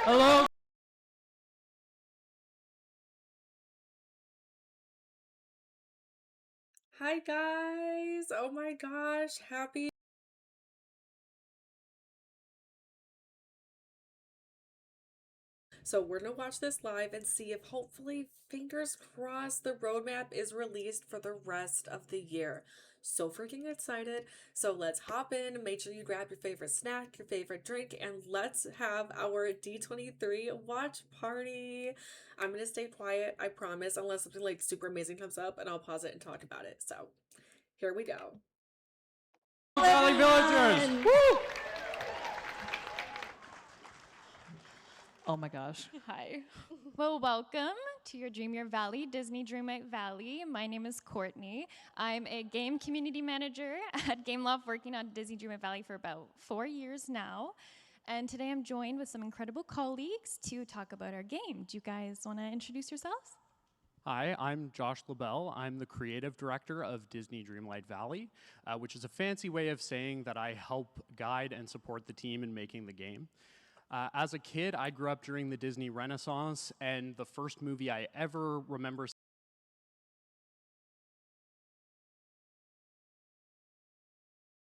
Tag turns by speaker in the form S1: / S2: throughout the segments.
S1: Hello.
S2: Hi guys! Oh my gosh, happy. So we're gonna watch this live and see if hopefully, fingers crossed, the roadmap is released for the rest of the year. So freaking excited. So let's hop in, make sure you grab your favorite snack, your favorite drink, and let's have our D23 watch party. I'm gonna stay quiet, I promise, unless something like super amazing comes up and I'll pause it and talk about it. So here we go.
S1: Valley Villagers. Woo!
S3: Oh my gosh.
S4: Hi. Well, welcome to your Dream Your Valley, Disney Dreamlight Valley. My name is Courtney. I'm a game community manager at Gameloft, working on Disney Dreamlight Valley for about 4 years now. And today I'm joined with some incredible colleagues to talk about our game. Do you guys want to introduce yourselves?
S1: Hi, I'm Josh LaBelle. I'm the creative director of Disney Dreamlight Valley, which is a fancy way of saying that I help guide and support the team in making the game. As a kid, I grew up during the Disney Renaissance, and the first movie I ever remember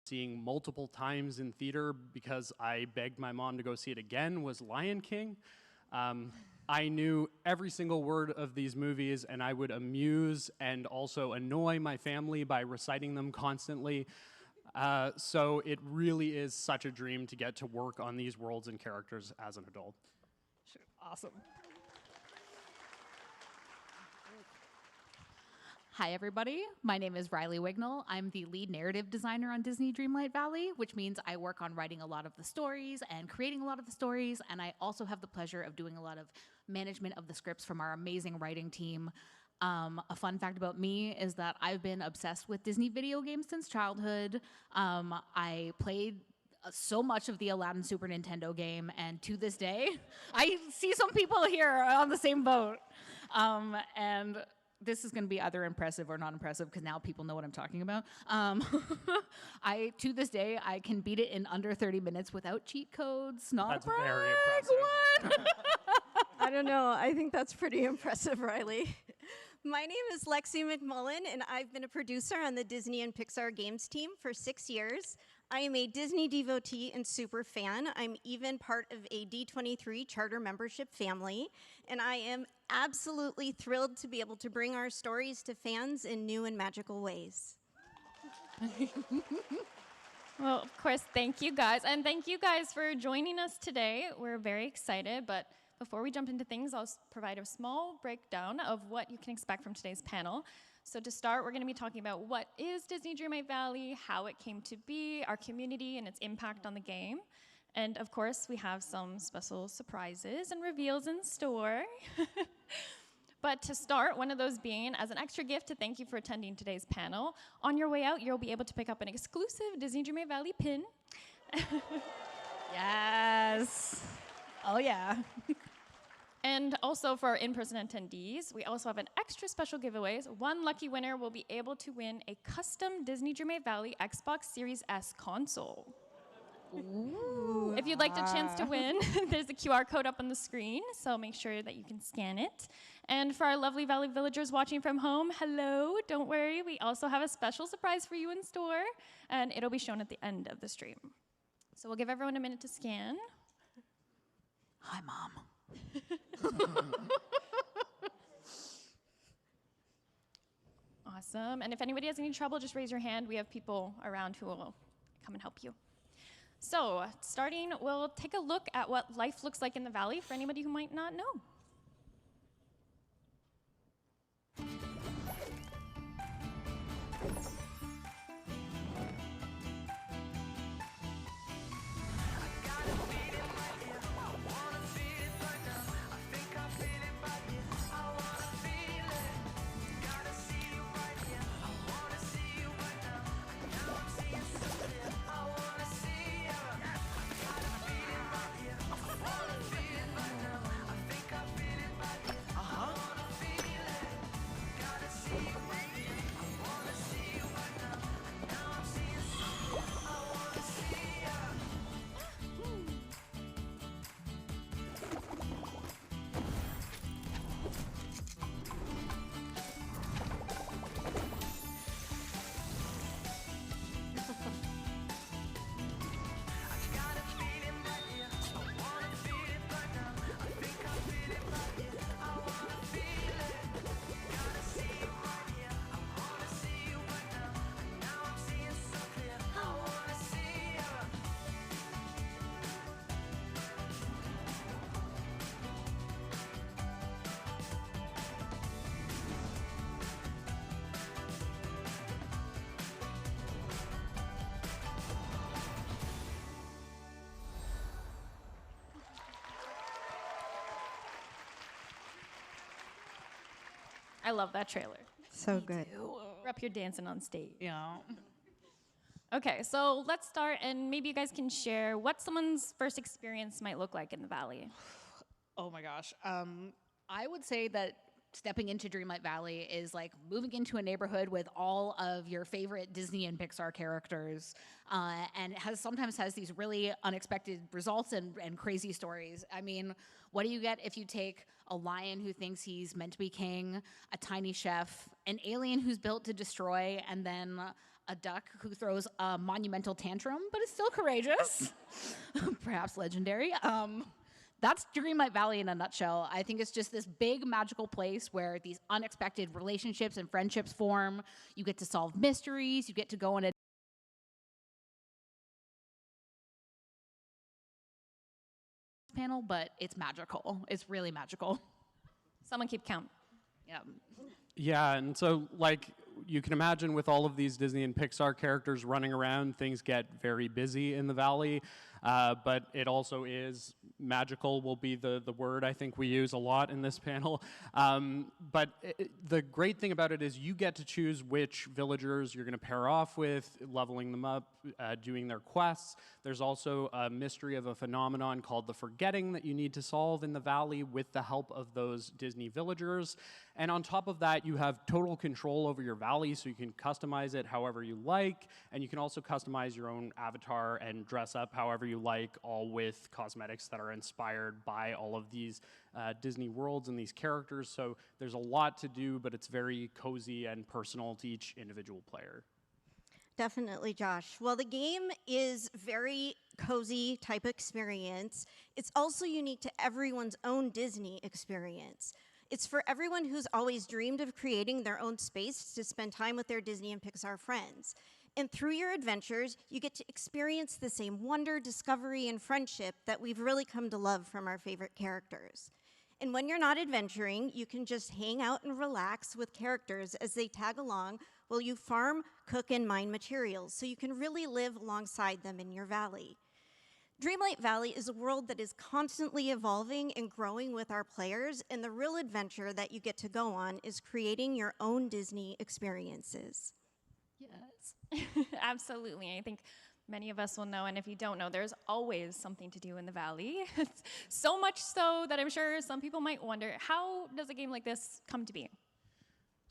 S1: seeing multiple times in theater because I begged my mom to go see it again was Lion King. I knew every single word of these movies, and I would amuse and also annoy my family by reciting them constantly. So it really is such a dream to get to work on these worlds and characters as an adult.
S3: Awesome.
S5: Hi, everybody. My name is Riley Wignall. I'm the lead narrative designer on Disney Dreamlight Valley, which means I work on writing a lot of the stories and creating a lot of the stories, and I also have the pleasure of doing a lot of management of the scripts from our amazing writing team. A fun fact about me is that I've been obsessed with Disney video games since childhood. I played so much of the Aladdin Super Nintendo game, and to this day, I see some people here on the same boat. And this is going to be either impressive or not impressive because now people know what I'm talking about. To this day, I can beat it in under 30 minutes without cheat codes. Not
S1: That's
S5: a brag.
S1: very impressive.
S6: I don't know. I think that's pretty impressive, Riley. My name is Lexi McMullen, and I've been a producer on the Disney and Pixar Games team for 6 years. I am a Disney devotee and super fan. I'm even part of a D23 charter membership family, and I am absolutely thrilled to be able to bring our stories to fans in new and magical ways.
S4: Well, of course, thank you guys. And thank you guys for joining us today. We're very excited, but before we jump into things, I'll provide a small breakdown of what you can expect from today's panel. So to start, we're going to be talking about what is Disney Dreamlight Valley, how it came to be, our community, and its impact on the game. And of course, we have some special surprises and reveals in store. But to start, one of those being, as an extra gift to thank you for attending today's panel, on your way out, you'll be able to pick up an exclusive Disney Dreamlight Valley pin.
S5: Yes. Oh, yeah.
S4: And also for our in-person attendees, we also have an extra special giveaways. One lucky winner will be able to win a custom Disney Dreamlight Valley Xbox Series S console.
S5: Ooh.
S4: If you'd like the chance to win, there's a QR code up on the screen, so make sure that you can scan it. And for our lovely Valley Villagers watching from home, hello, don't worry, we also have a special surprise for you in store, and it'll be shown at the end of the stream. So we'll give everyone a minute to scan.
S5: Hi, Mom.
S4: Awesome. And if anybody has any trouble, just raise your hand. We have people around who will come and help you. So, starting, we'll take a look at what life looks like in the valley for anybody who might not know. I love that trailer.
S6: So good.
S4: Rep your dancing on stage.
S3: Yeah.
S4: Okay, so let's start, and maybe you guys can share what someone's first experience might look like in the Valley.
S5: Oh my gosh. I would say that stepping into Dreamlight Valley is like moving into a neighborhood with all of your favorite Disney and Pixar characters, and sometimes has these really unexpected results and crazy stories. I mean, what do you get if you take a lion who thinks he's meant to be king, a tiny chef, an alien who's built to destroy, and then a duck who throws a monumental tantrum but is still courageous, perhaps legendary. That's Dreamlight Valley in a nutshell. I think it's just this big magical place where these unexpected relationships and friendships form. You get to solve mysteries. You get to go on a panel, but it's magical. It's really magical.
S4: Someone keep count.
S5: Yeah.
S1: Yeah, and so like you can imagine with all of these Disney and Pixar characters running around, things get very busy in the Valley, but it also is magical will be the word I think we use a lot in this panel. But the great thing about it is you get to choose which villagers you're going to pair off with, leveling them up, doing their quests. There's also a mystery of a phenomenon called the forgetting that you need to solve in the Valley with the help of those Disney villagers. And on top of that, you have total control over your Valley, so you can customize it however you like, and you can also customize your own avatar and dress up however you like, all with cosmetics that are inspired by all of these Disney worlds and these characters. So there's a lot to do, but it's very cozy and personal to each individual player.
S6: Definitely, Josh. Well, the game is very cozy type experience. It's also unique to everyone's own Disney experience. It's for everyone who's always dreamed of creating their own space to spend time with their Disney and Pixar friends. And through your adventures, you get to experience the same wonder, discovery, and friendship that we've really come to love from our favorite characters. And when you're not adventuring, you can just hang out and relax with characters as they tag along while you farm, cook, and mine materials, so you can really live alongside them in your valley. Dreamlight Valley is a world that is constantly evolving and growing with our players, and the real adventure that you get to go on is creating your own Disney experiences.
S4: Yes. Absolutely. I think many of us will know, and if you don't know, there's always something to do in the Valley. So much so that I'm sure some people might wonder, how does a game like this come to be?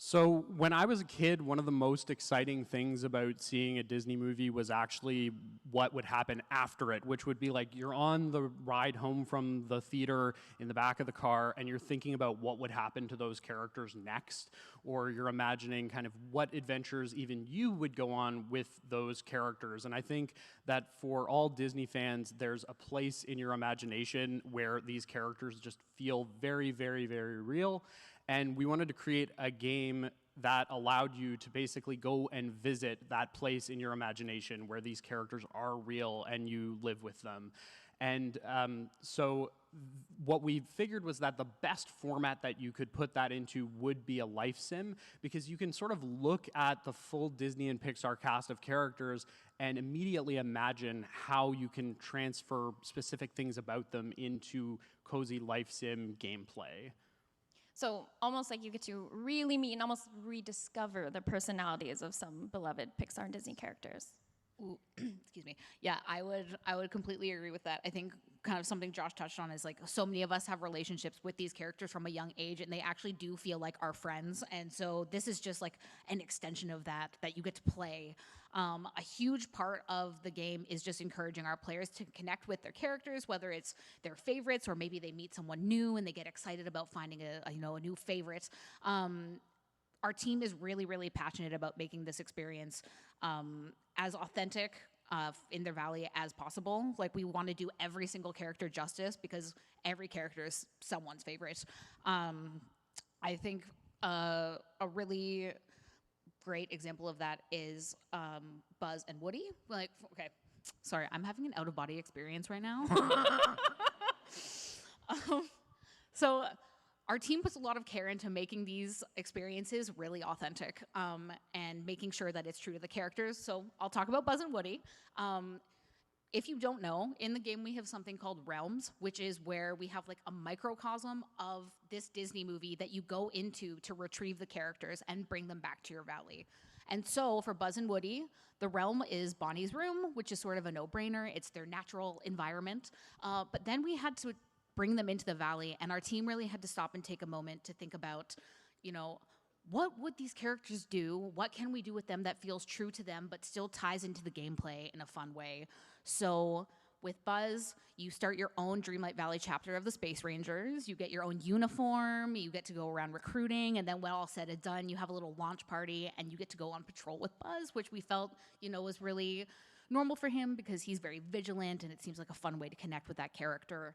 S1: So when I was a kid, one of the most exciting things about seeing a Disney movie was actually what would happen after it, which would be like you're on the ride home from the theater in the back of the car and you're thinking about what would happen to those characters next, or you're imagining kind of what adventures even you would go on with those characters. And I think that for all Disney fans, there's a place in your imagination where these characters just feel very, very, very real. And we wanted to create a game that allowed you to basically go and visit that place in your imagination where these characters are real and you live with them. And so what we figured was that the best format that you could put that into would be a life sim, because you can sort of look at the full Disney and Pixar cast of characters and immediately imagine how you can transfer specific things about them into cozy life sim gameplay.
S4: So almost like you get to really meet and almost rediscover the personalities of some beloved Pixar and Disney characters.
S5: Ooh, excuse me. Yeah, I would completely agree with that. I think kind of something Josh touched on is like so many of us have relationships with these characters from a young age, and they actually do feel like our friends. And so this is just like an extension of that you get to play. A huge part of the game is just encouraging our players to connect with their characters, whether it's their favorites or maybe they meet someone new and they get excited about finding a new favorite. Our team is really, really passionate about making this experience as authentic in their valley as possible. Like, we want to do every single character justice because every character is someone's favorite. I think a really great example of that is Buzz and Woody. Like, okay, sorry, I'm having an out-of-body experience right now. So our team puts a lot of care into making these experiences really authentic and making sure that it's true to the characters. So I'll talk about Buzz and Woody. If you don't know, in the game we have something called realms, which is where we have like a microcosm of this Disney movie that you go into to retrieve the characters and bring them back to your valley. And so for Buzz and Woody, the realm is Bonnie's room, which is sort of a no-brainer. It's their natural environment. But then we had to bring them into the valley, and our team really had to stop and take a moment to think about, you know, what would these characters do? What can we do with them that feels true to them but still ties into the gameplay in a fun way? So with Buzz, you start your own Dreamlight Valley chapter of the Space Rangers. You get your own uniform. You get to go around recruiting. And then when all said and done, you have a little launch party and you get to go on patrol with Buzz, which we felt, was really normal for him because he's very vigilant and it seems like a fun way to connect with that character.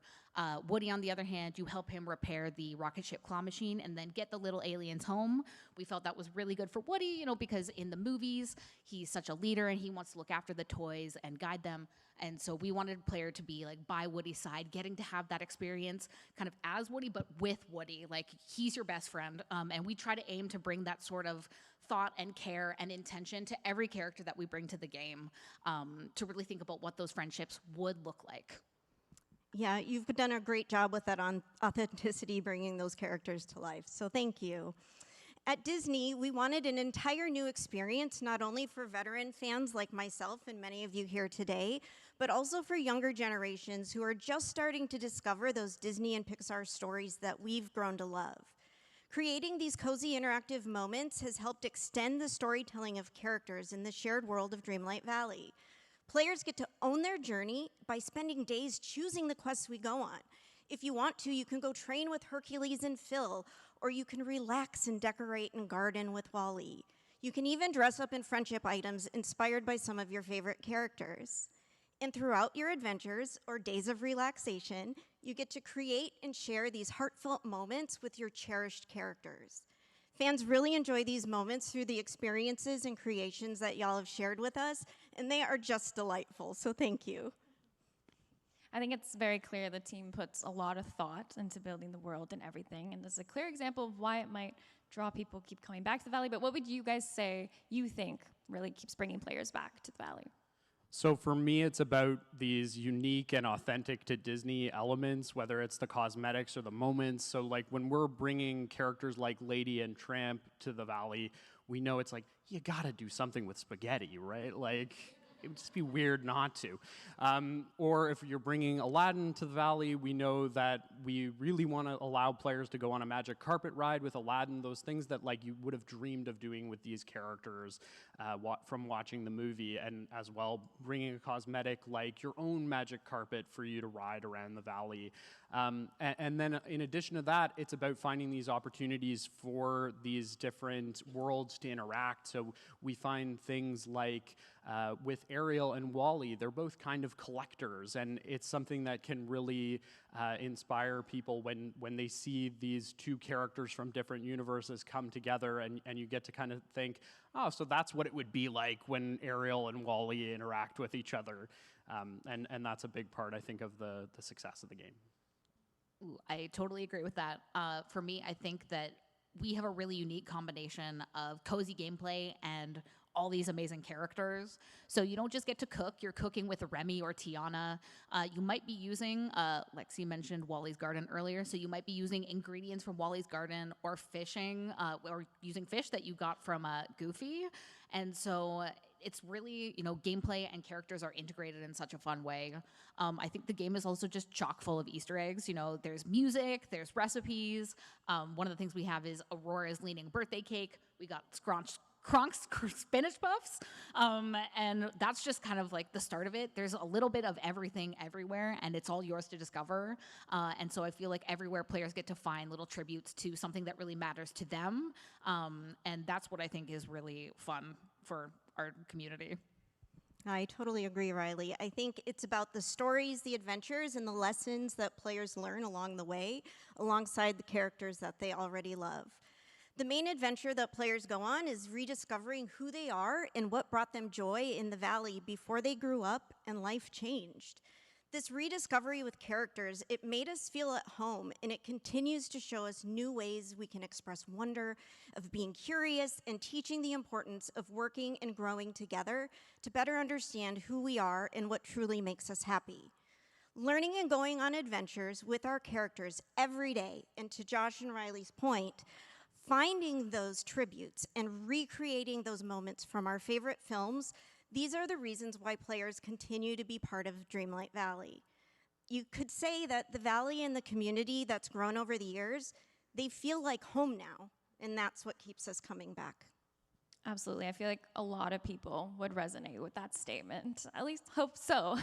S5: Woody, on the other hand, you help him repair the rocket ship claw machine and then get the little aliens home. We felt that was really good for Woody, because in the movies, he's such a leader and he wants to look after the toys and guide them. And so we wanted a player to be like by Woody's side, getting to have that experience kind of as Woody, but with Woody. Like he's your best friend. And we try to aim to bring that sort of thought and care and intention to every character that we bring to the game, to really think about what those friendships would look like.
S6: Yeah, you've done a great job with that on authenticity, bringing those characters to life. So thank you. At Disney, we wanted an entire new experience, not only for veteran fans like myself and many of you here today, but also for younger generations who are just starting to discover those Disney and Pixar stories that we've grown to love. Creating these cozy interactive moments has helped extend the storytelling of characters in the shared world of Dreamlight Valley. Players get to own their journey by spending days choosing the quests we go on. If you want to, you can go train with Hercules and Phil, or you can relax and decorate and garden with Wally. You can even dress up in friendship items inspired by some of your favorite characters. And throughout your adventures or days of relaxation, you get to create and share these heartfelt moments with your cherished characters. Fans really enjoy these moments through the experiences and creations that y'all have shared with us, and they are just delightful, so thank you.
S4: I think it's very clear the team puts a lot of thought into building the world and everything, and this is a clear example of why it might draw people keep coming back to the Valley. But what would you guys say you think really keeps bringing players back to the Valley?
S1: So for me, it's about these unique and authentic to Disney elements, whether it's the cosmetics or the moments. So like when we're bringing characters like Lady and Tramp to the Valley, we know it's like, you gotta do something with spaghetti, right? Like, it would just be weird not to. Or if you're bringing Aladdin to the Valley, we know that we really want to allow players to go on a magic carpet ride with Aladdin, those things that like you would have dreamed of doing with these characters from watching the movie, and as well bringing a cosmetic like your own magic carpet for you to ride around the Valley. And then in addition to that, it's about finding these opportunities for these different worlds to interact. So we find things like with Ariel and Wally, they're both kind of collectors, and it's something that can really inspire people when they see these two characters from different universes come together, and you get to kind of think, oh, so that's what it would be like when Ariel and Wally interact with each other. And that's a big part, I think, of the success of the game.
S5: Ooh, I totally agree with that. For me, I think that we have a really unique combination of cozy gameplay and all these amazing characters. So you don't just get to cook, you're cooking with Remy or Tiana. You might be using, Lexi mentioned Wally's Garden earlier, so you might be using ingredients from Wally's Garden or fishing, or using fish that you got from Goofy. And so it's really, gameplay and characters are integrated in such a fun way. I think the game is also just chock full of Easter eggs. There's music, there's recipes. One of the things we have is Aurora's leaning birthday cake. We got Kronk's spinach puffs, and that's just kind of like the start of it. There's a little bit of everything everywhere, and it's all yours to discover. And so I feel like everywhere players get to find little tributes to something that really matters to them, and that's what I think is really fun for our community.
S6: I totally agree, Riley. I think it's about the stories, the adventures, and the lessons that players learn along the way, alongside the characters that they already love. The main adventure that players go on is rediscovering who they are and what brought them joy in the Valley before they grew up and life changed. This rediscovery with characters, it made us feel at home, and it continues to show us new ways we can express wonder, of being curious, and teaching the importance of working and growing together to better understand who we are and what truly makes us happy. Learning and going on adventures with our characters every day, and to Josh and Riley's point, finding those tributes and recreating those moments from our favorite films, these are the reasons why players continue to be part of Dreamlight Valley. You could say that the Valley and the community that's grown over the years, they feel like home now, and that's what keeps us coming back.
S4: Absolutely. I feel like a lot of people would resonate with that statement. At least hope so.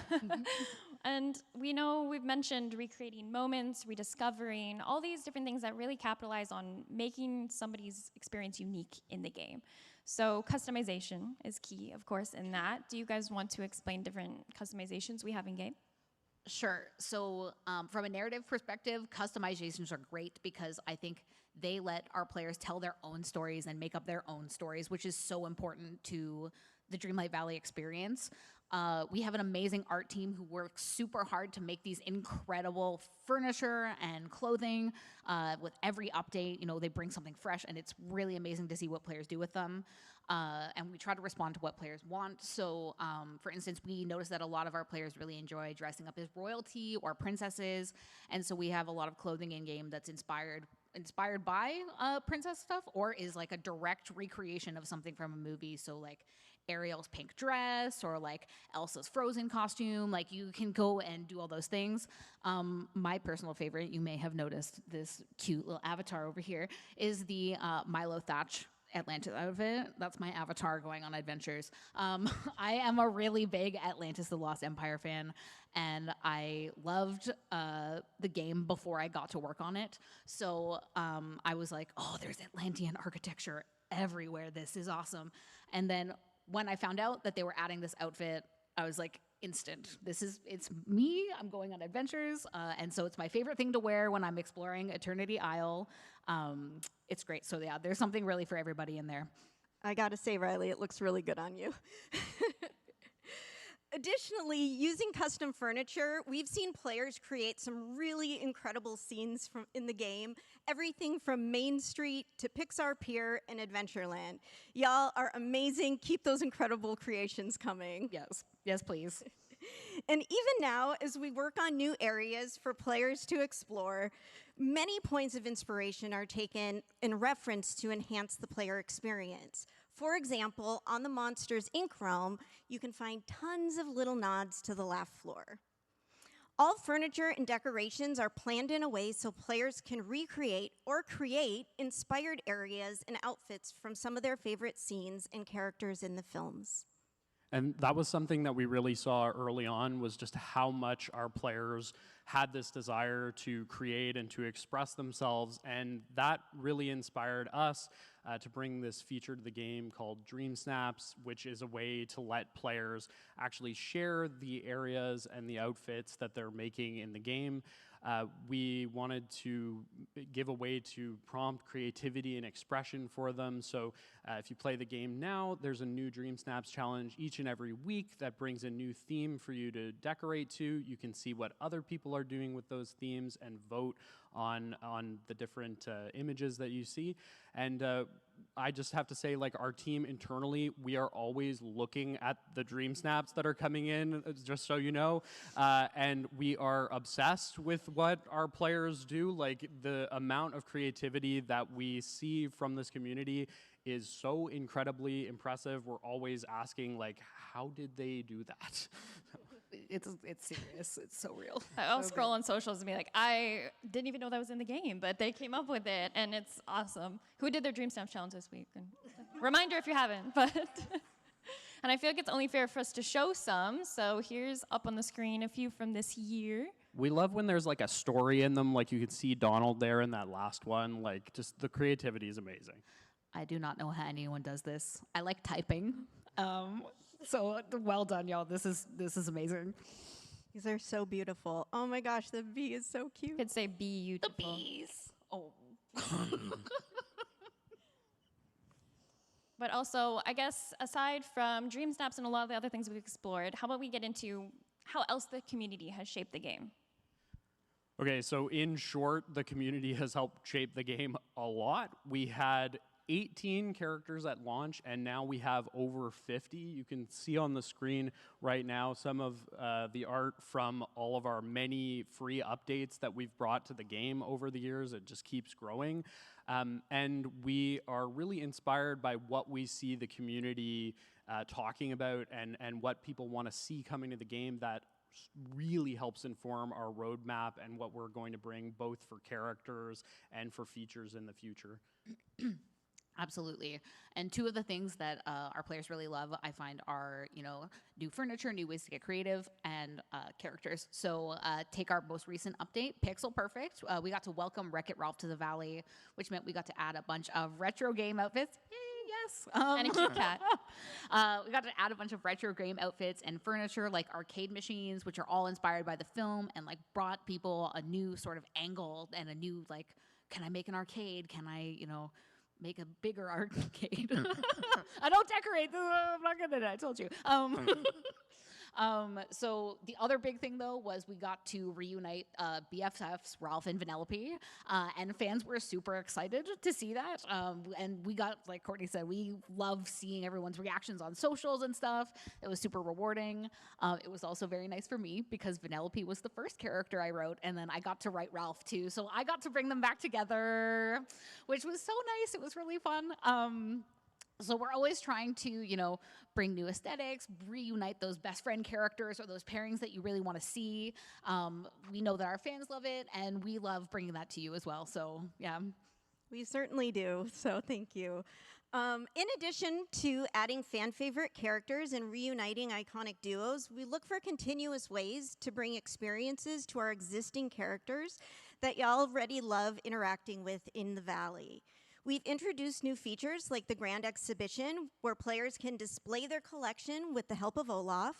S4: And we know we've mentioned recreating moments, rediscovering, all these different things that really capitalize on making somebody's experience unique in the game. So customization is key, of course, in that. Do you guys want to explain different customizations we have in game?
S5: Sure. So from a narrative perspective, customizations are great because I think they let our players tell their own stories and make up their own stories, which is so important to the Dreamlight Valley experience. We have an amazing art team who works super hard to make these incredible furniture and clothing. With every update, you know, they bring something fresh, and it's really amazing to see what players do with them. And we try to respond to what players want. So, for instance, we noticed that a lot of our players really enjoy dressing up as royalty or princesses, and so we have a lot of clothing in game that's inspired by princess stuff, or is like a direct recreation of something from a movie. So like Ariel's pink dress, or like Elsa's Frozen costume. Like, you can go and do all those things. My personal favorite, you may have noticed this cute little avatar over here, is the Milo Thatch Atlantis outfit. That's my avatar going on adventures. I am a really big Atlantis the Lost Empire fan, and I loved the game before I got to work on it. So I was like, oh, there's Atlantean architecture everywhere. This is awesome. And then when I found out that they were adding this outfit, I was like, instant. It's me. I'm going on adventures. And so it's my favorite thing to wear when I'm exploring Eternity Isle. It's great. So yeah, there's something really for everybody in there.
S6: I gotta say, Riley, it looks really good on you. Additionally, using custom furniture, we've seen players create some really incredible scenes in the game. Everything from Main Street to Pixar Pier and Adventureland. Y'all are amazing. Keep those incredible creations coming.
S5: Yes. Yes, please.
S6: And even now, as we work on new areas for players to explore, many points of inspiration are taken in reference to enhance the player experience. For example, on the Monsters, Inc. realm, you can find tons of little nods to the laugh floor. All furniture and decorations are planned in a way so players can recreate or create inspired areas and outfits from some of their favorite scenes and characters in the films.
S1: And that was something that we really saw early on, was just how much our players had this desire to create and to express themselves. And that really inspired us to bring this feature to the game called Dream Snaps, which is a way to let players actually share the areas and the outfits that they're making in the game. We wanted to give a way to prompt creativity and expression for them. So if you play the game now, there's a new Dream Snaps challenge each and every week that brings a new theme for you to decorate to. You can see what other people are doing with those themes and vote on the different images that you see. And I just have to say, like, our team internally, we are always looking at the Dream Snaps that are coming in, just so you know, and we are obsessed with what our players do. Like, the amount of creativity that we see from this community is so incredibly impressive. We're always asking, like, how did they do that?
S5: It's serious. It's so real.
S4: I'll scroll on socials and be like, I didn't even know that was in the game, but they came up with it, and it's awesome. Who did their Dream Stamp challenge this week? And reminder if you haven't, but and I feel like it's only fair for us to show some. So here's up on the screen a few from this year.
S1: We love when there's like a story in them, like you could see Donald there in that last one. Like, just the creativity is amazing.
S5: I do not know how anyone does this. I like typing. So well done, y'all. This is amazing.
S6: These are so beautiful. Oh my gosh, the bee is so cute.
S4: You could say beautiful.
S5: The bees. Oh.
S4: But also, I guess, aside from Dream Snaps and a lot of the other things we've explored, how about we get into how else the community has shaped the game.
S1: Okay, so in short, the community has helped shape the game a lot. We had 18 characters at launch, and now we have over 50. You can see on the screen right now some of the art from all of our many free updates that we've brought to the game over the years. It just keeps growing. And we are really inspired by what we see the community talking about and what people want to see coming to the game that really helps inform our roadmap and what we're going to bring both for characters and for features in the future.
S5: Absolutely. And two of the things that our players really love, I find, are, new furniture, new ways to get creative, and characters. So take our most recent update, Pixel Perfect. We got to welcome Wreck-It Ralph to the Valley, which meant we got to add a bunch of retro game outfits. Yay, yes.
S4: And a cute cat.
S5: We got to add a bunch of retro game outfits and furniture, like arcade machines, which are all inspired by the film, and brought people a new sort of angle and a new, can I make an arcade? Can I, make a bigger arcade? I don't decorate. I'm not good at it. I told you. So the other big thing, though, was we got to reunite BFFs, Ralph and Vanellope, and fans were super excited to see that. And we got, like Courtney said, we love seeing everyone's reactions on socials and stuff. It was super rewarding. It was also very nice for me because Vanellope was the first character I wrote, and then I got to write Ralph too. So I got to bring them back together, which was so nice. It was really fun. So we're always trying to, bring new aesthetics, reunite those best friend characters or those pairings that you really want to see. We know that our fans love it, and we love bringing that to you as well. So, yeah.
S6: We certainly do, so thank you. In addition to adding fan favorite characters and reuniting iconic duos, we look for continuous ways to bring experiences to our existing characters that y'all already love interacting with in the Valley. We've introduced new features like the Grand Exhibition, where players can display their collection with the help of Olaf,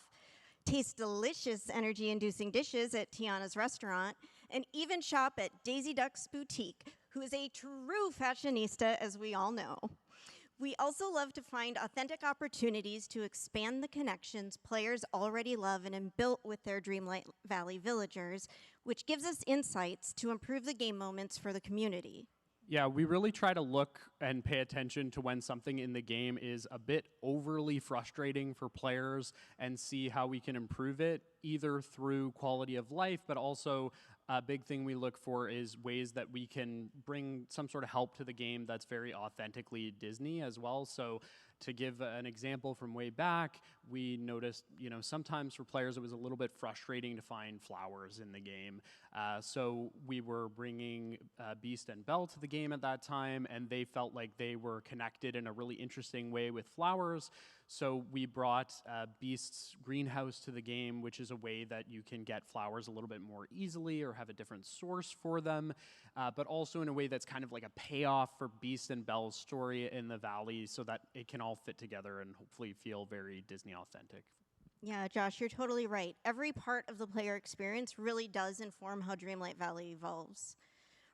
S6: taste delicious energy-inducing dishes at Tiana's restaurant, and even shop at Daisy Duck's boutique, who is a true fashionista, as we all know. We also love to find authentic opportunities to expand the connections players already love and have built with their Dreamlight Valley villagers, which gives us insights to improve the game moments for the community.
S1: Yeah, we really try to look and pay attention to when something in the game is a bit overly frustrating for players and see how we can improve it, either through quality of life, but also a big thing we look for is ways that we can bring some sort of help to the game that's very authentically Disney as well. So to give an example from way back, we noticed, sometimes for players it was a little bit frustrating to find flowers in the game. So we were bringing Beast and Belle to the game at that time, and they felt like they were connected in a really interesting way with flowers. So we brought Beast's greenhouse to the game, which is a way that you can get flowers a little bit more easily or have a different source for them, but also in a way that's kind of like a payoff for Beast and Belle's story in the Valley so that it can all fit together and hopefully feel very Disney authentic.
S6: Yeah, Josh, you're totally right. Every part of the player experience really does inform how Dreamlight Valley evolves.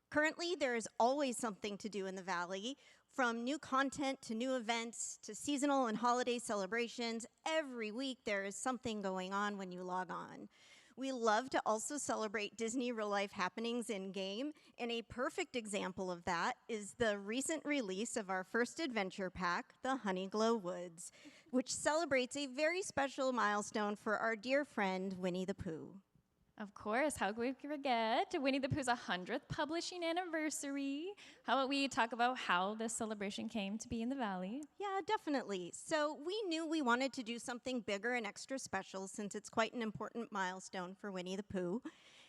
S6: Currently, there is always something to do in the Valley, from new content to new events to seasonal and holiday celebrations. Every week there is something going on when you log on. We love to also celebrate Disney real-life happenings in-game, and a perfect example of that is the recent release of our first adventure pack, the Honeyglow Woods, which celebrates a very special milestone for our dear friend, Winnie the Pooh.
S4: Of course, how could we forget Winnie the Pooh's 100th publishing anniversary? How about we talk about how this celebration came to be in the Valley?
S6: Yeah, definitely. So we knew we wanted to do something bigger and extra special since it's quite an important milestone for Winnie the Pooh.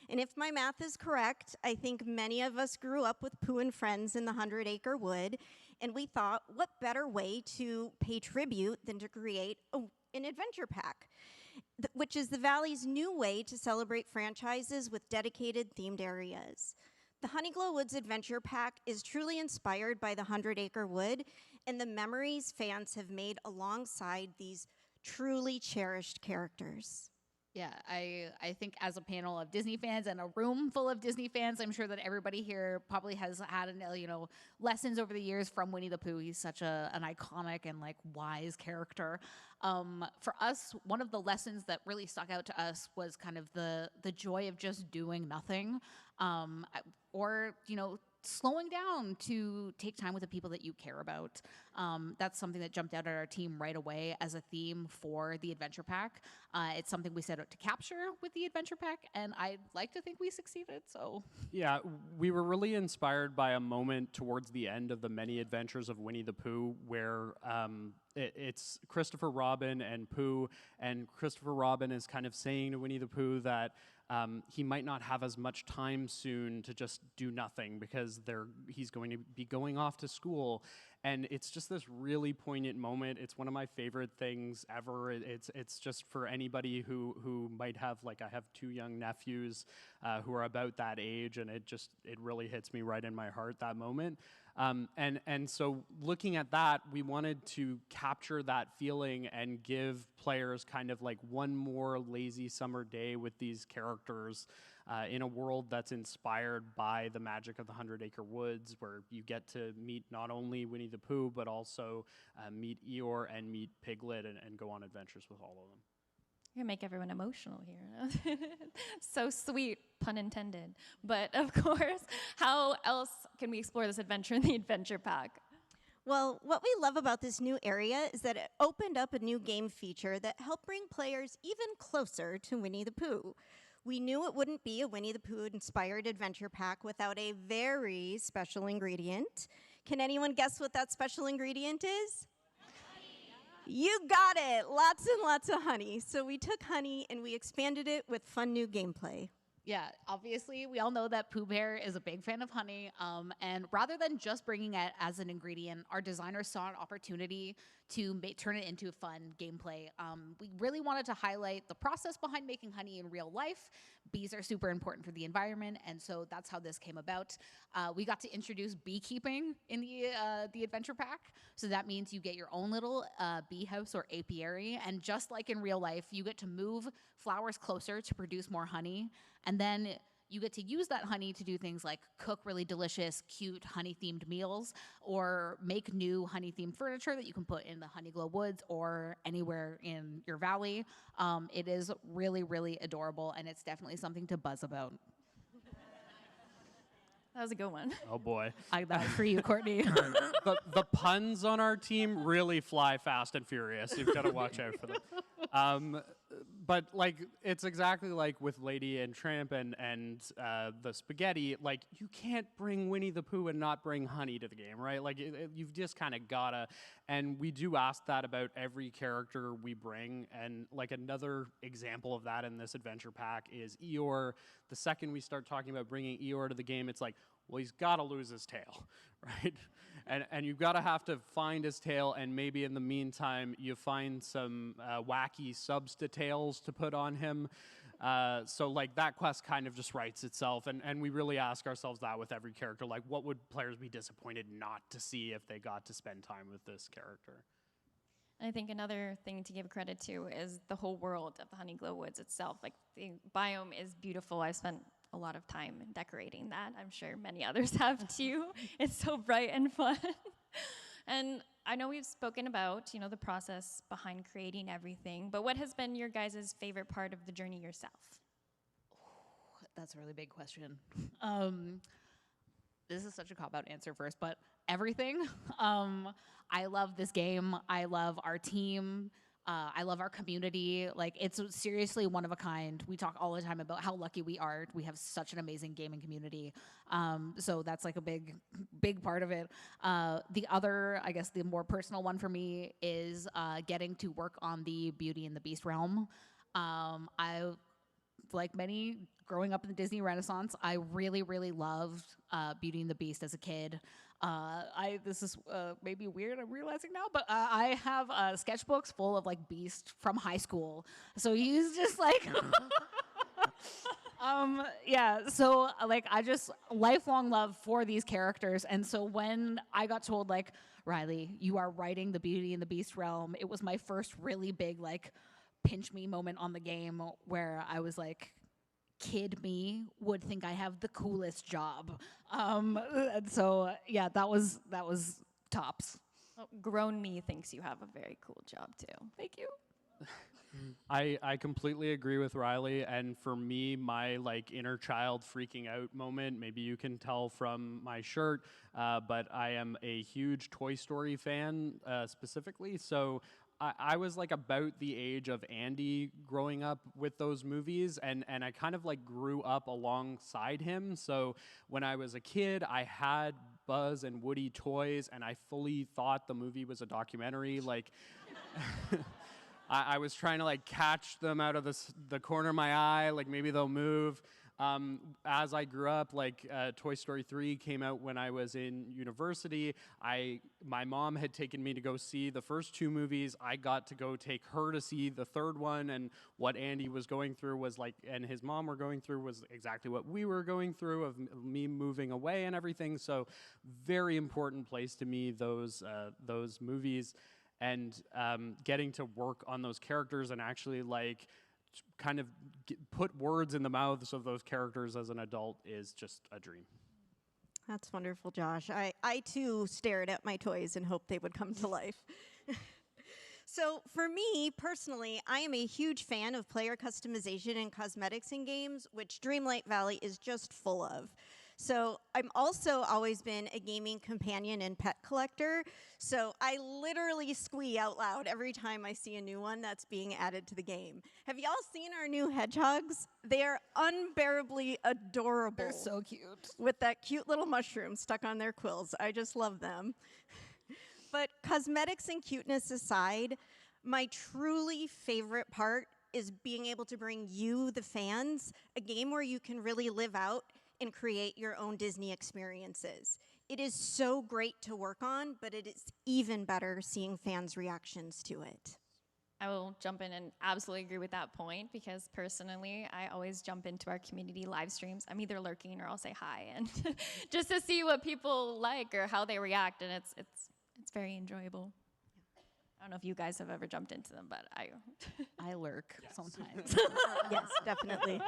S6: And if my math is correct, I think many of us grew up with Pooh and friends in the 100-acre wood, and we thought, what better way to pay tribute than to create an adventure pack? Which is the Valley's new way to celebrate franchises with dedicated themed areas. The Honeyglow Woods Adventure Pack is truly inspired by the 100-acre wood and the memories fans have made alongside these truly cherished characters.
S5: Yeah, I think as a panel of Disney fans and a room full of Disney fans, I'm sure that everybody here probably has had lessons over the years from Winnie the Pooh. He's such an iconic and like wise character. For us, one of the lessons that really stuck out to us was kind of the joy of just doing nothing, or slowing down to take time with the people that you care about. That's something that jumped out at our team right away as a theme for the Adventure Pack. It's something we set out to capture with the Adventure Pack, and I'd like to think we succeeded. So
S1: Yeah, we were really inspired by a moment towards the end of the many adventures of Winnie the Pooh where it's Christopher Robin and Pooh, and Christopher Robin is kind of saying to Winnie the Pooh that he might not have as much time soon to just do nothing because he's going to be going off to school. And it's just this really poignant moment. It's one of my favorite things ever. It's just for anybody who might have, like, I have 2 young nephews who are about that age, and it really hits me right in my heart, that moment. And so looking at that, we wanted to capture that feeling and give players kind of like one more lazy summer day with these characters in a world that's inspired by the magic of the 100-Acre Woods, where you get to meet not only Winnie the Pooh, but also meet Eeyore and meet Piglet and go on adventures with all of them.
S4: You're gonna make everyone emotional here. So sweet, pun intended. But of course, how else can we explore this adventure in the Adventure Pack?
S6: Well, what we love about this new area is that it opened up a new game feature that helped bring players even closer to Winnie the Pooh. We knew it wouldn't be a Winnie the Pooh inspired adventure pack without a very special ingredient. Can anyone guess what that special ingredient is? You got it! Lots and lots of honey. So we took honey and we expanded it with fun new gameplay.
S5: yeah, obviously, we all know that Pooh Bear is a big fan of honey. And rather than just bringing it as an ingredient, our designers saw an opportunity to turn it into fun gameplay. We really wanted to highlight the process behind making honey in real life. Bees are super important for the environment, and so that's how this came about. We got to introduce beekeeping in the Adventure Pack. So that means you get your own little bee house or apiary, and just like in real life, you get to move flowers closer to produce more honey. And then you get to use that honey to do things like cook really delicious, cute honey-themed meals, or make new honey-themed furniture that you can put in the Honeyglow Woods or anywhere in your valley. It is really, really adorable, and it's definitely something to buzz about.
S4: That was a good one.
S1: Oh boy.
S5: That was for you, Courtney.
S1: The puns on our team really fly fast and furious. You've got to watch out for them. But like, it's exactly like with Lady and Tramp and the spaghetti. Like, you can't bring Winnie the Pooh and not bring honey to the game, right? Like, you've just kind of gotta. And we do ask that about every character we bring. And like, another example of that in this adventure pack is Eeyore. The second we start talking about bringing Eeyore to the game, it's like, well, he's got to lose his tail, right? And you've got to have to find his tail, and maybe in the meantime, you find some wacky substa-tails to put on him. So like, that quest kind of just writes itself, and we really ask ourselves that with every character. Like, what would players be disappointed not to see if they got to spend time with this character?
S4: I think another thing to give credit to is the whole world of the Honeyglow Woods itself. Like, the biome is beautiful. I spent a lot of time decorating that. I'm sure many others have too. It's so bright and fun. And I know we've spoken about, the process behind creating everything, but what has been your guys' favorite part of the journey yourself?
S5: That's a really big question. This is such a cop-out answer first, but everything. I love this game. I love our team. I love our community. Like, it's seriously one of a kind. We talk all the time about how lucky we are. We have such an amazing gaming community. So that's like a big, big part of it. The other, I guess the more personal one for me is getting to work on the Beauty and the Beast realm. I, like many growing up in the Disney Renaissance, I really, really loved Beauty and the Beast as a kid. This is maybe weird, I'm realizing now, but I have sketchbooks full of like Beast from high school. So he's just like, yeah, so like, I just lifelong love for these characters. And so when I got told, like, Riley, you are writing the Beauty and the Beast realm, it was my first really big, like, pinch me moment on the game where I was like, kid me would think I have the coolest job. And so yeah, that was tops.
S4: Well, grown me thinks you have a very cool job too.
S5: Thank you.
S1: I completely agree with Riley, and for me, my like inner child freaking out moment, maybe you can tell from my shirt, but I am a huge Toy Story fan specifically, so I was like about the age of Andy growing up with those movies, and I kind of like grew up alongside him, so when I was a kid, I had Buzz and Woody toys, and I fully thought the movie was a documentary, like... I was trying to like catch them out of the corner of my eye, like maybe they'll move. As I grew up, like Toy Story 3 came out when I was in university. My mom had taken me to go see the first two movies. I got to go take her to see the third one, and what Andy was going through was like, and his mom were going through was exactly what we were going through of me moving away and everything. So very important place to me, those movies. And getting to work on those characters and actually like kind of put words in the mouths of those characters as an adult is just a dream.
S6: That's wonderful, Josh. I too stared at my toys and hoped they would come to life. So for me personally, I am a huge fan of player customization and cosmetics in games, which Dreamlight Valley is just full of. So I'm also always been a gaming companion and pet collector. So I literally squee out loud every time I see a new one that's being added to the game. Have y'all seen our new hedgehogs? They are unbearably adorable.
S3: They're so cute.
S6: With that cute little mushroom stuck on their quills. I just love them. But cosmetics and cuteness aside, my truly favorite part is being able to bring you, the fans, a game where you can really live out and create your own Disney experiences. It is so great to work on, but it is even better seeing fans' reactions to it.
S4: I will jump in and absolutely agree with that point, because personally, I always jump into our community live streams. I'm either lurking or I'll say hi, and just to see what people like or how they react, and it's very enjoyable. I don't know if you guys have ever jumped into them, but
S5: I lurk sometimes.
S6: Yes, definitely.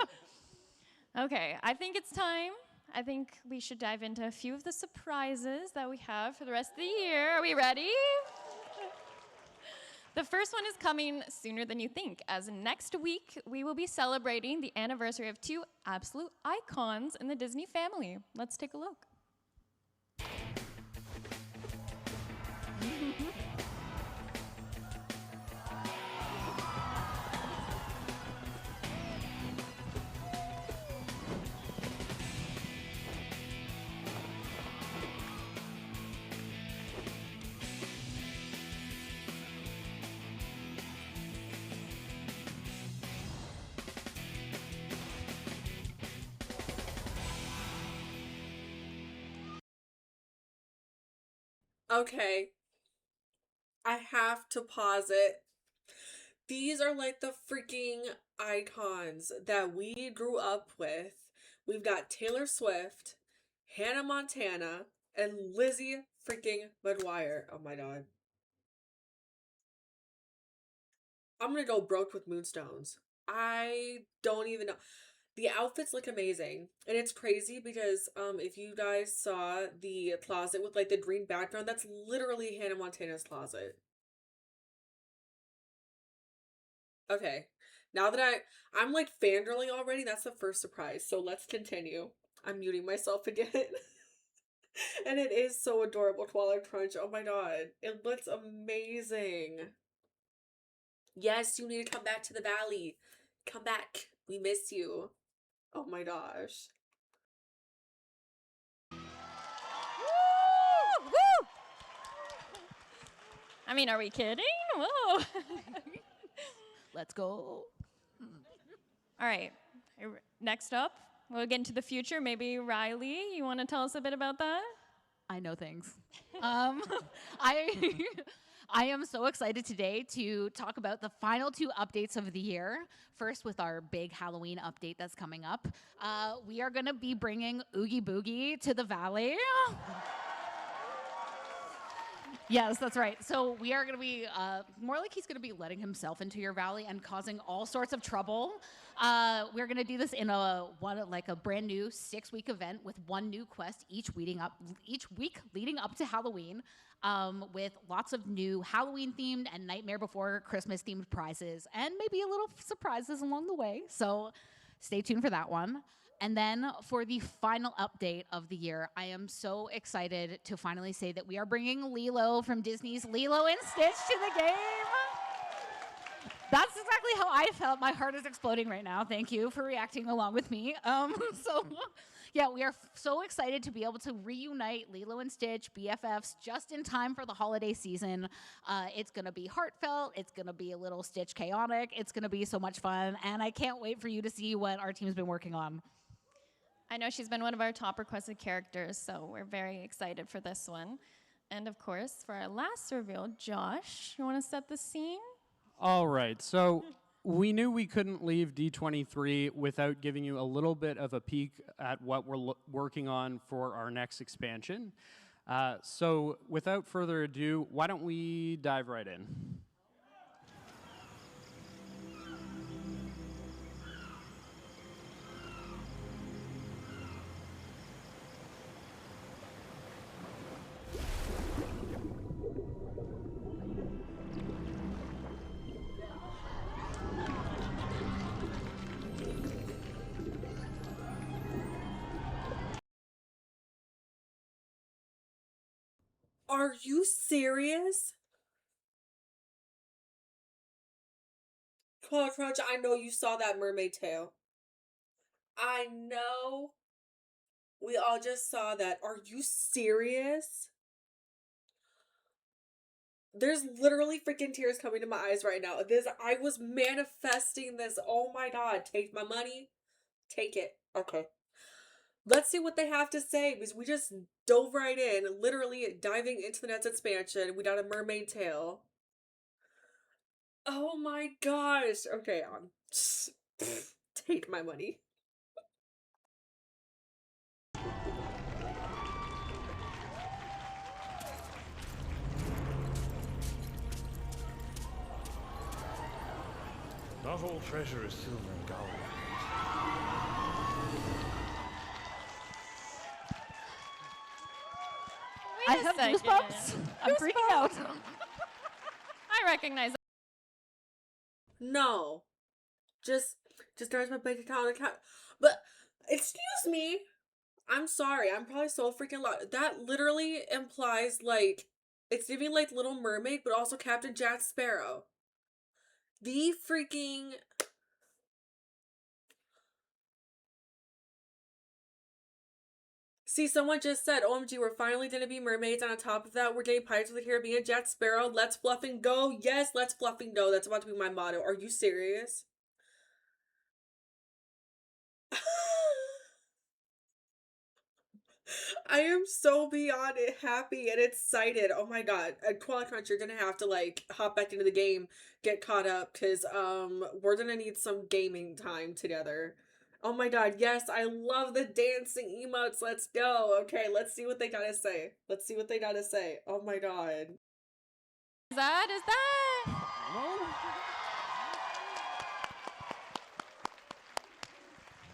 S4: Okay, I think it's time. I think we should dive into a few of the surprises that we have for the rest of the year. Are we ready? The first one is coming sooner than you think, as next week we will be celebrating the anniversary of two absolute icons in the Disney family. Let's take a look.
S2: Okay. I have to pause it. These are like the freaking icons that we grew up with. We've got Taylor Swift, Hannah Montana, and Lizzie freaking McGuire. Oh my god. I'm gonna go broke with moonstones. I don't even know. The outfits look amazing. And it's crazy because if you guys saw the closet with like the green background, that's literally Hannah Montana's closet. Okay. Now that I'm like fangirling already, that's the first surprise. So let's continue. I'm muting myself again. And it is so adorable, Twilight Crunch. Oh my god. It looks amazing. Yes, you need to come back to the valley. Come back. We miss you. Oh my gosh.
S6: Woo!
S4: I mean, are we kidding? Whoa.
S5: Let's go.
S4: All right, next up, we'll get into the future. Maybe Riley, you want to tell us a bit about that?
S5: I know things. I am so excited today to talk about the final two updates of the year. First, with our big Halloween update that's coming up. We are going to be bringing Oogie Boogie to the Valley. Yes, that's right. So we are going to be more like he's going to be letting himself into your valley and causing all sorts of trouble. We're going to do this in a brand new 6-week event with one new quest each week leading up to Halloween, with lots of new Halloween themed and Nightmare Before Christmas themed prizes and maybe a little surprises along the way. So stay tuned for that one. And then for the final update of the year, I am so excited to finally say that we are bringing Lilo from Disney's Lilo and Stitch to the game. That's exactly how I felt. My heart is exploding right now. Thank you for reacting along with me. Yeah, we are so excited to be able to reunite Lilo and Stitch BFFs just in time for the holiday season. It's going to be heartfelt. It's going to be a little Stitch chaotic. It's going to be so much fun. And I can't wait for you to see what our team's been working on.
S4: I know she's been one of our top requested characters, so we're very excited for this one. And of course, for our last reveal, Josh, you want to set the scene?
S1: All right, so we knew we couldn't leave D23 without giving you a little bit of a peek at what we're working on for our next expansion. So without further ado, why don't we dive right in?
S2: Are you serious? Come on, Crunch, I know you saw that mermaid tail. I know. We all just saw that. Are you serious? There's literally freaking tears coming to my eyes right now. I was manifesting this. Oh my god. Take my money. Take it. Okay. Let's see what they have to say, because we just dove right in, literally diving into the next expansion. We got a mermaid tail. Oh my gosh. Okay, take my money.
S7: Not all treasure is silver and gold.
S5: I have goosebumps. I'm freaking out.
S4: I recognize
S2: No. Just there's my bank account. But excuse me. I'm sorry. I'm probably so freaking loud. That literally implies like it's giving like Little Mermaid, but also Captain Jack Sparrow. The freaking See, someone just said, OMG, we're finally gonna be mermaids, and on top of that, we're getting Pirates of the Caribbean, Jack Sparrow, let's fluff and go. Yes, let's fluff and go. That's about to be my motto. Are you serious? I am so beyond it happy and excited. Oh my god. At Koala Crunch, you're gonna have to like hop back into the game, get caught up, cause we're gonna need some gaming time together. Oh my god, yes, I love the dancing emotes. Let's go. Okay, let's see what they gotta say. Let's see what they gotta say. Oh my god.
S4: Is that?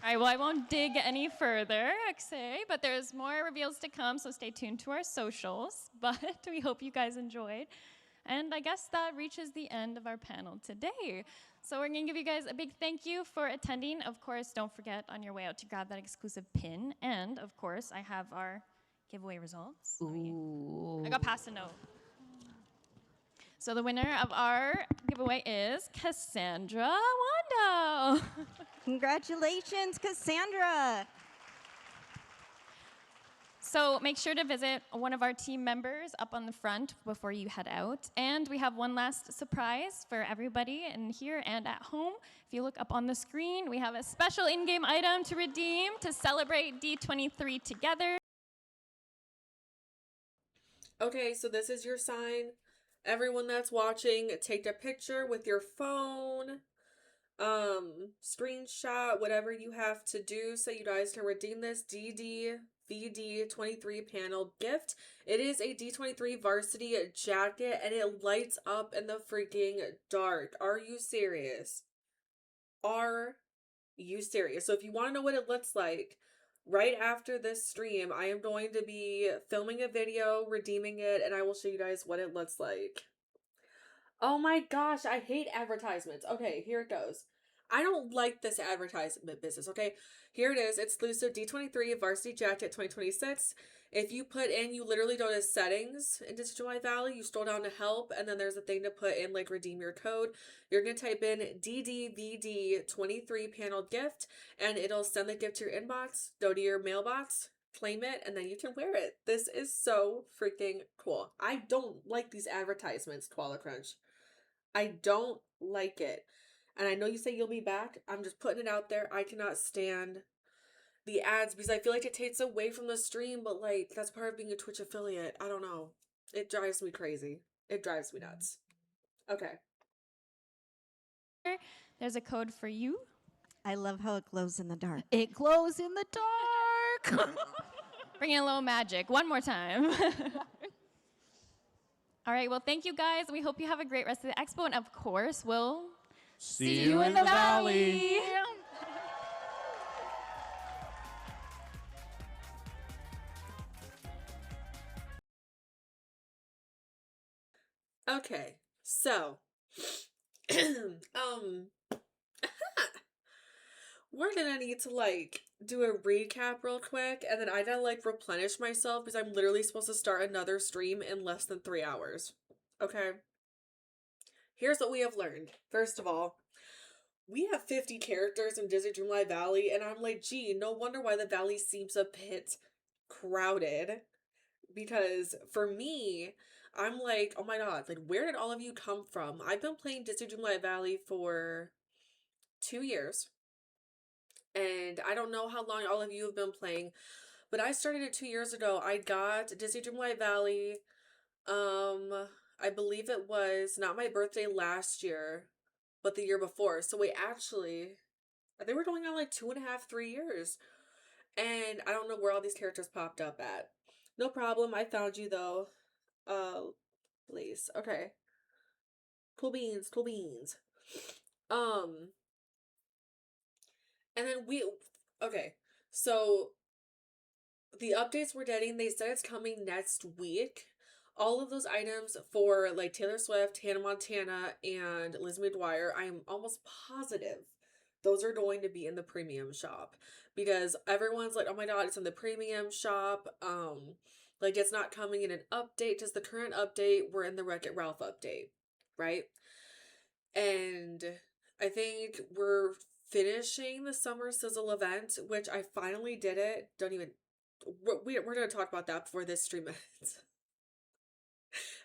S4: All right, well, I won't dig any further, but there's more reveals to come, so stay tuned to our socials. But we hope you guys enjoyed. And I guess that reaches the end of our panel today. So we're going to give you guys a big thank you for attending. Of course, don't forget on your way out to grab that exclusive pin. And, of course, I have our giveaway results.
S5: Ooh.
S4: I got passed a note. So the winner of our giveaway is Cassandra Wando.
S6: Congratulations, Cassandra.
S4: So make sure to visit one of our team members up on the front before you head out. And we have one last surprise for everybody in here and at home. If you look up on the screen, we have a special in-game item to redeem to celebrate D23 together.
S2: Okay, so this is your sign. Everyone that's watching, take a picture with your phone, screenshot, whatever you have to do so you guys can redeem this. DD D23 panel gift. It is a D23 varsity jacket and it lights up in the freaking dark. Are you serious? Are you serious? So if you want to know what it looks like, right after this stream, I am going to be filming a video, redeeming it, and I will show you guys what it looks like. Oh my gosh, I hate advertisements. Okay, here it goes. I don't like this advertisement business, okay? Here it is, exclusive D23 Varsity Jacket 2026. If you put in, you literally go to settings in Digital Light Valley, you scroll down to help, and then there's a thing to put in, like redeem your code. You're going to type in DDVD23 panel gift, and it'll send the gift to your inbox, go to your mailbox, claim it, and then you can wear it. This is so freaking cool. I don't like these advertisements, Koala Crunch. I don't like it. And I know you say you'll be back. I'm just putting it out there. I cannot stand the ads because I feel like it takes away from the stream, but like that's part of being a Twitch affiliate. I don't know. It drives me crazy. It drives me nuts. Okay.
S4: There's a code for you.
S6: I love how it glows in the dark.
S5: It glows in the dark.
S4: Bring in a little magic. One more time. All right, well, thank you guys. We hope you have a great rest of the expo. And of course, we'll
S1: See you in the valley.
S2: Okay. So, we're gonna need to like do a recap real quick, and then I gotta like replenish myself because I'm literally supposed to start another stream in less than 3 hours. Okay. Here's what we have learned. First of all, we have 50 characters in Disney Dreamlight Valley, and I'm like, gee, no wonder why the valley seems a bit crowded. Because for me, I'm like, oh my god, like, where did all of you come from? I've been playing Disney Dreamlight Valley for 2 years. And I don't know how long all of you have been playing, but I started it 2 years ago. I got Disney Dreamlight Valley, I believe it was not my birthday last year, but the year before. So we actually, I think we're going on like 2.5, 3 years. And I don't know where all these characters popped up at. No problem. I found you though. Please. Okay. Cool beans, cool beans. And then okay. So the updates we're getting, they said it's coming next week. All of those items for like Taylor Swift, Hannah Montana, and Liz McGuire, I am almost positive those are going to be in the premium shop because everyone's like, oh my god, it's in the premium shop. Like it's not coming in an update, just the current update. We're in the Wreck-It Ralph update, right? And I think we're finishing the Summer Sizzle event, which I finally did it. We're going to talk about that before this stream ends.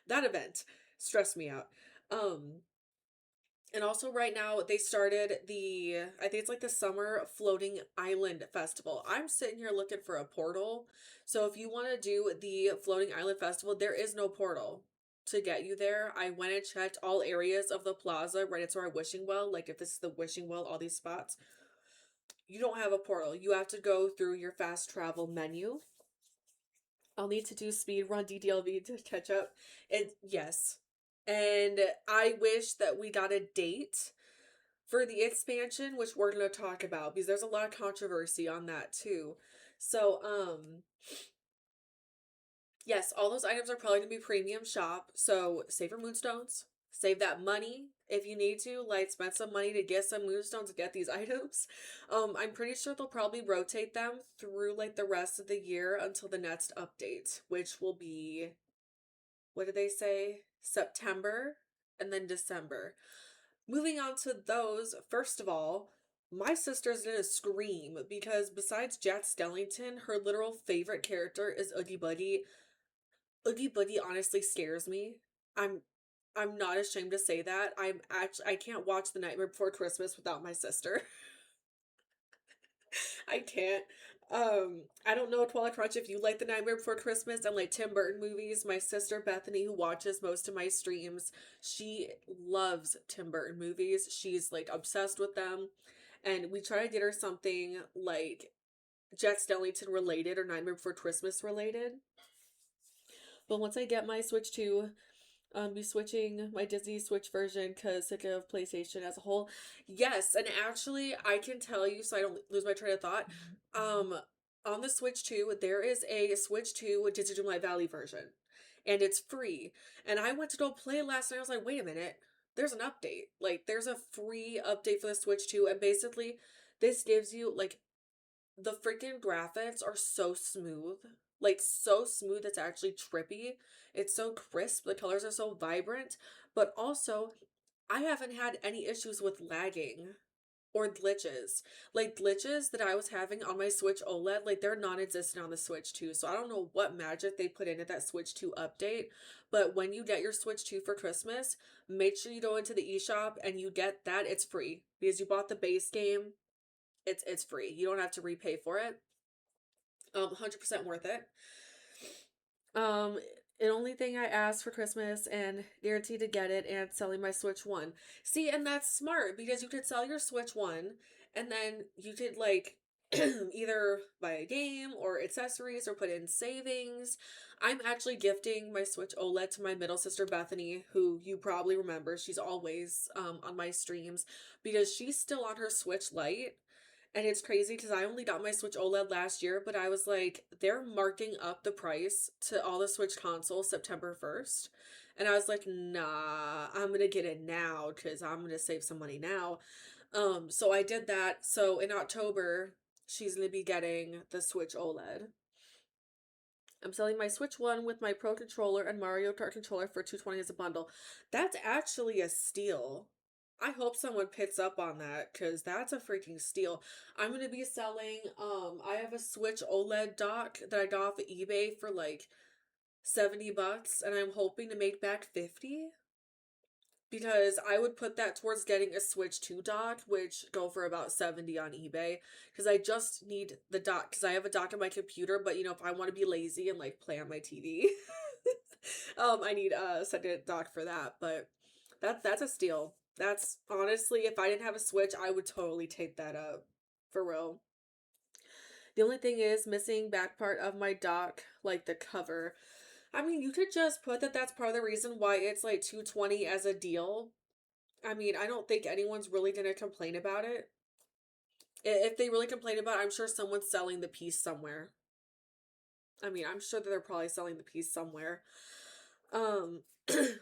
S2: That event stressed me out. And also right now they started I think it's like the Summer Floating Island Festival. I'm sitting here looking for a portal. So if you want to do the Floating Island Festival, there is no portal to get you there. I went and checked all areas of the plaza right into our wishing well. Like if this is the wishing well, all these spots, you don't have a portal. You have to go through your fast travel menu. I'll need to do speed run DDLV to catch up. Yes. And I wish that we got a date for the expansion, which we're going to talk about because there's a lot of controversy on that too. So, yes, all those items are probably going to be premium shop. So save your moonstones, save that money if you need to, like spend some money to get some moonstones to get these items. I'm pretty sure they'll probably rotate them through like the rest of the year until the next update, which will be, what did they say? September and then December. Moving on to those, first of all, my sister's gonna scream because besides Jack Skellington, her literal favorite character is Oogie Boogie. Oogie Boogie honestly scares me. I'm not ashamed to say that. I can't watch The Nightmare Before Christmas without my sister. I can't. I don't know, Twilight Crunch, if you like The Nightmare Before Christmas and like Tim Burton movies. My sister Bethany, who watches most of my streams, she loves Tim Burton movies. She's like obsessed with them. And we try to get her something like Jack Skellington related or Nightmare Before Christmas related. But once I get my Switch 2, be switching my Disney Switch version because sick of PlayStation as a whole. Yes, and actually I can tell you so I don't lose my train of thought. On the Switch 2, there is a Switch 2 Disney Dreamlight Valley version. And it's free. And I went to go play it last night. I was like, wait a minute. There's an update. Like, there's a free update for the Switch 2. And basically, this gives you, like, the freaking graphics are so smooth. Like, so smooth, it's actually trippy. It's so crisp. The colors are so vibrant. But also, I haven't had any issues with lagging or glitches. Like, glitches that I was having on my Switch OLED, like, they're non-existent on the Switch 2. So I don't know what magic they put into that Switch 2 update. But when you get your Switch 2 for Christmas, make sure you go into the eShop and you get that. It's free. Because you bought the base game. It's free. You don't have to repay for it. 100% worth it. The only thing I asked for Christmas and guaranteed to get it and selling my Switch 1. See, and that's smart because you could sell your Switch 1 and then you could like either buy a game or accessories or put in savings. I'm actually gifting my Switch OLED to my middle sister Bethany, who you probably remember. She's always on my streams because she's still on her Switch Lite. And it's crazy because I only got my Switch OLED last year, but I was like, they're marking up the price to all the Switch consoles September 1st. And I was like, nah, I'm going to get it now because I'm going to save some money now. So I did that. So in October, she's going to be getting the Switch OLED. I'm selling my Switch 1 with my Pro controller and Mario Kart controller for $220 as a bundle. That's actually a steal. I hope someone picks up on that because that's a freaking steal. I'm going to be selling, I have a Switch OLED dock that I got off of eBay for like $70 and I'm hoping to make back 50 because I would put that towards getting a Switch 2 dock, which go for about 70 on eBay because I just need the dock because I have a dock on my computer, but you know, if I want to be lazy and like play on my TV, I need a second dock for that, but that's a steal. That's honestly, if I didn't have a Switch, I would totally take that up. For real. The only thing is missing back part of my dock, like the cover. I mean, you could just put that that's part of the reason why it's like $220 as a deal. I mean, I don't think anyone's really going to complain about it. If they really complain about it, I'm sure someone's selling the piece somewhere. I mean, I'm sure that they're probably selling the piece somewhere.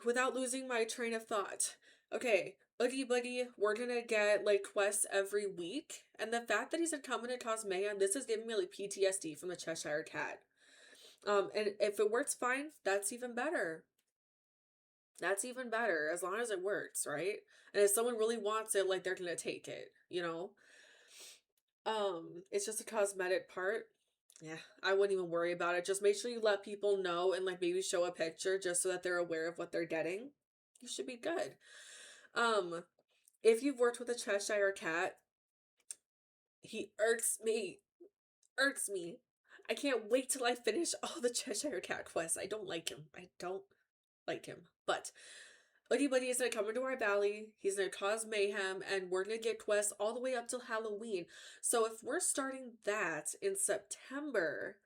S2: Without losing my train of thought. Okay, Oogie Boogie, we're gonna get like quests every week, and the fact that he's coming to cause mayhem, this is giving me like PTSD from the Cheshire Cat. And if it works fine, that's even better. That's even better as long as it works, right? And if someone really wants it, like they're gonna take it, you know. It's just a cosmetic part. Yeah, I wouldn't even worry about it. Just make sure you let people know and like maybe show a picture just so that they're aware of what they're getting. You should be good. If you've worked with a Cheshire Cat, he irks me. Irks me. I can't wait till I finish all the Cheshire Cat quests. I don't like him. I don't like him. But Oogie Boogie is going to come into our valley. He's going to cause mayhem, and we're going to get quests all the way up till Halloween. So if we're starting that in September,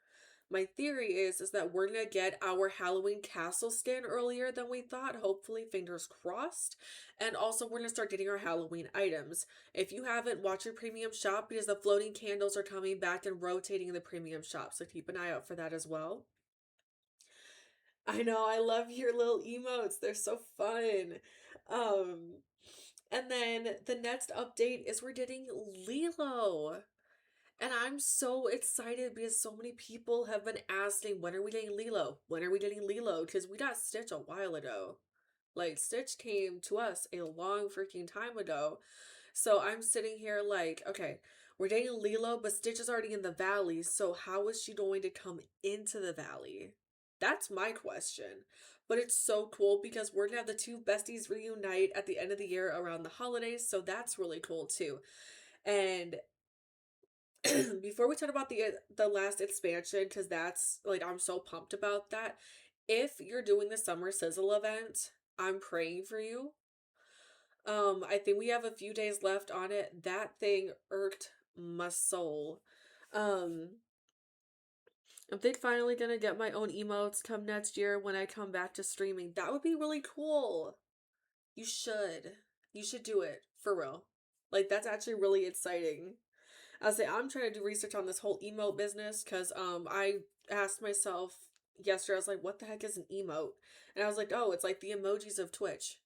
S2: my theory is that we're going to get our Halloween castle skin earlier than we thought. Hopefully, fingers crossed. And also, we're going to start getting our Halloween items. If you haven't, watch your premium shop because the floating candles are coming back and rotating in the premium shop. So keep an eye out for that as well. I know, I love your little emotes. They're so fun. And then the next update is we're getting Lilo. And I'm so excited because so many people have been asking, when are we getting Lilo? When are we getting Lilo? Because we got Stitch a while ago. Like, Stitch came to us a long freaking time ago. So I'm sitting here like, okay, we're getting Lilo, but Stitch is already in the valley. So how is she going to come into the valley? That's my question. But it's so cool because we're going to have the two besties reunite at the end of the year around the holidays. So that's really cool too. And before we talk about the last expansion, because that's like I'm so pumped about that. If you're doing the summer sizzle event, I'm praying for you. I think we have a few days left on it. That thing irked my soul. Um, I'm think finally gonna get my own emotes come next year when I come back to streaming. That would be really cool. You should. You should do it for real. Like that's actually really exciting. I'll say I'm trying to do research on this whole emote business because I asked myself yesterday, I was like, what the heck is an emote? And I was like, oh, it's like the emojis of Twitch.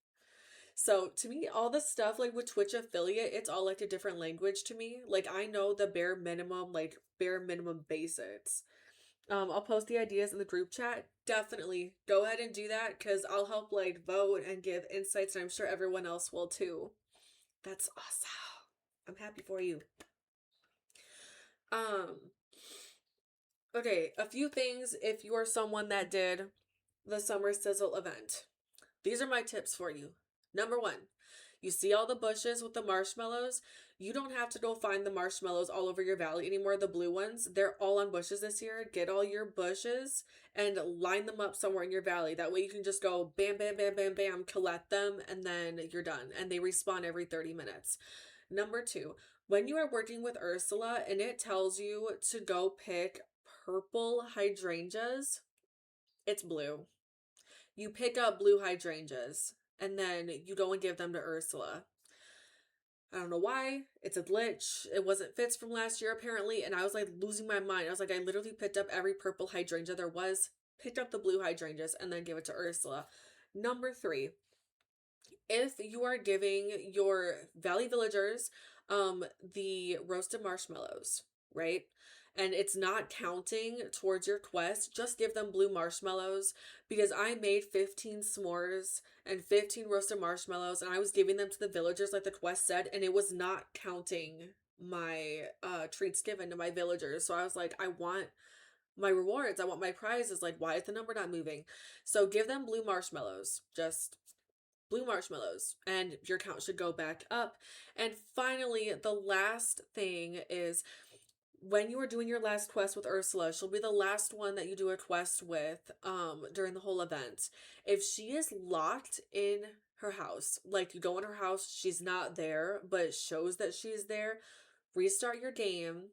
S2: So to me, all the stuff like with Twitch affiliate, it's all like a different language to me. Like I know the bare minimum, like bare minimum basics. I'll post the ideas in the group chat. Definitely go ahead and do that because I'll help like vote and give insights, and I'm sure everyone else will too. That's awesome. I'm happy for you. Okay, a few things if you are someone that did the Summer Sizzle event. These are my tips for you. Number one, you see all the bushes with the marshmallows? You don't have to go find the marshmallows all over your valley anymore, the blue ones. They're all on bushes this year. Get all your bushes and line them up somewhere in your valley. That way you can just go bam, bam, bam, bam, bam, collect them, and then you're done. And they respawn every 30 minutes. Number two, when you are working with Ursula and it tells you to go pick purple hydrangeas, it's blue. You pick up blue hydrangeas and then you go and give them to Ursula. I don't know why. It's a glitch. It wasn't fits from last year apparently, and I was like losing my mind. I was like, I literally picked up every purple hydrangea there was, picked up the blue hydrangeas, and then give it to Ursula. Number three, if you are giving your valley villagers the roasted marshmallows, right? And it's not counting towards your quest, just give them blue marshmallows because I made 15 s'mores and 15 roasted marshmallows and I was giving them to the villagers like the quest said, and it was not counting my treats given to my villagers. So I was like, I want my rewards, I want my prizes. Like, why is the number not moving? So give them blue marshmallows, just blue marshmallows, and your count should go back up. And finally, the last thing is when you are doing your last quest with Ursula, she'll be the last one that you do a quest with during the whole event. If she is locked in her house, like you go in her house, she's not there, but it shows that she's there, restart your game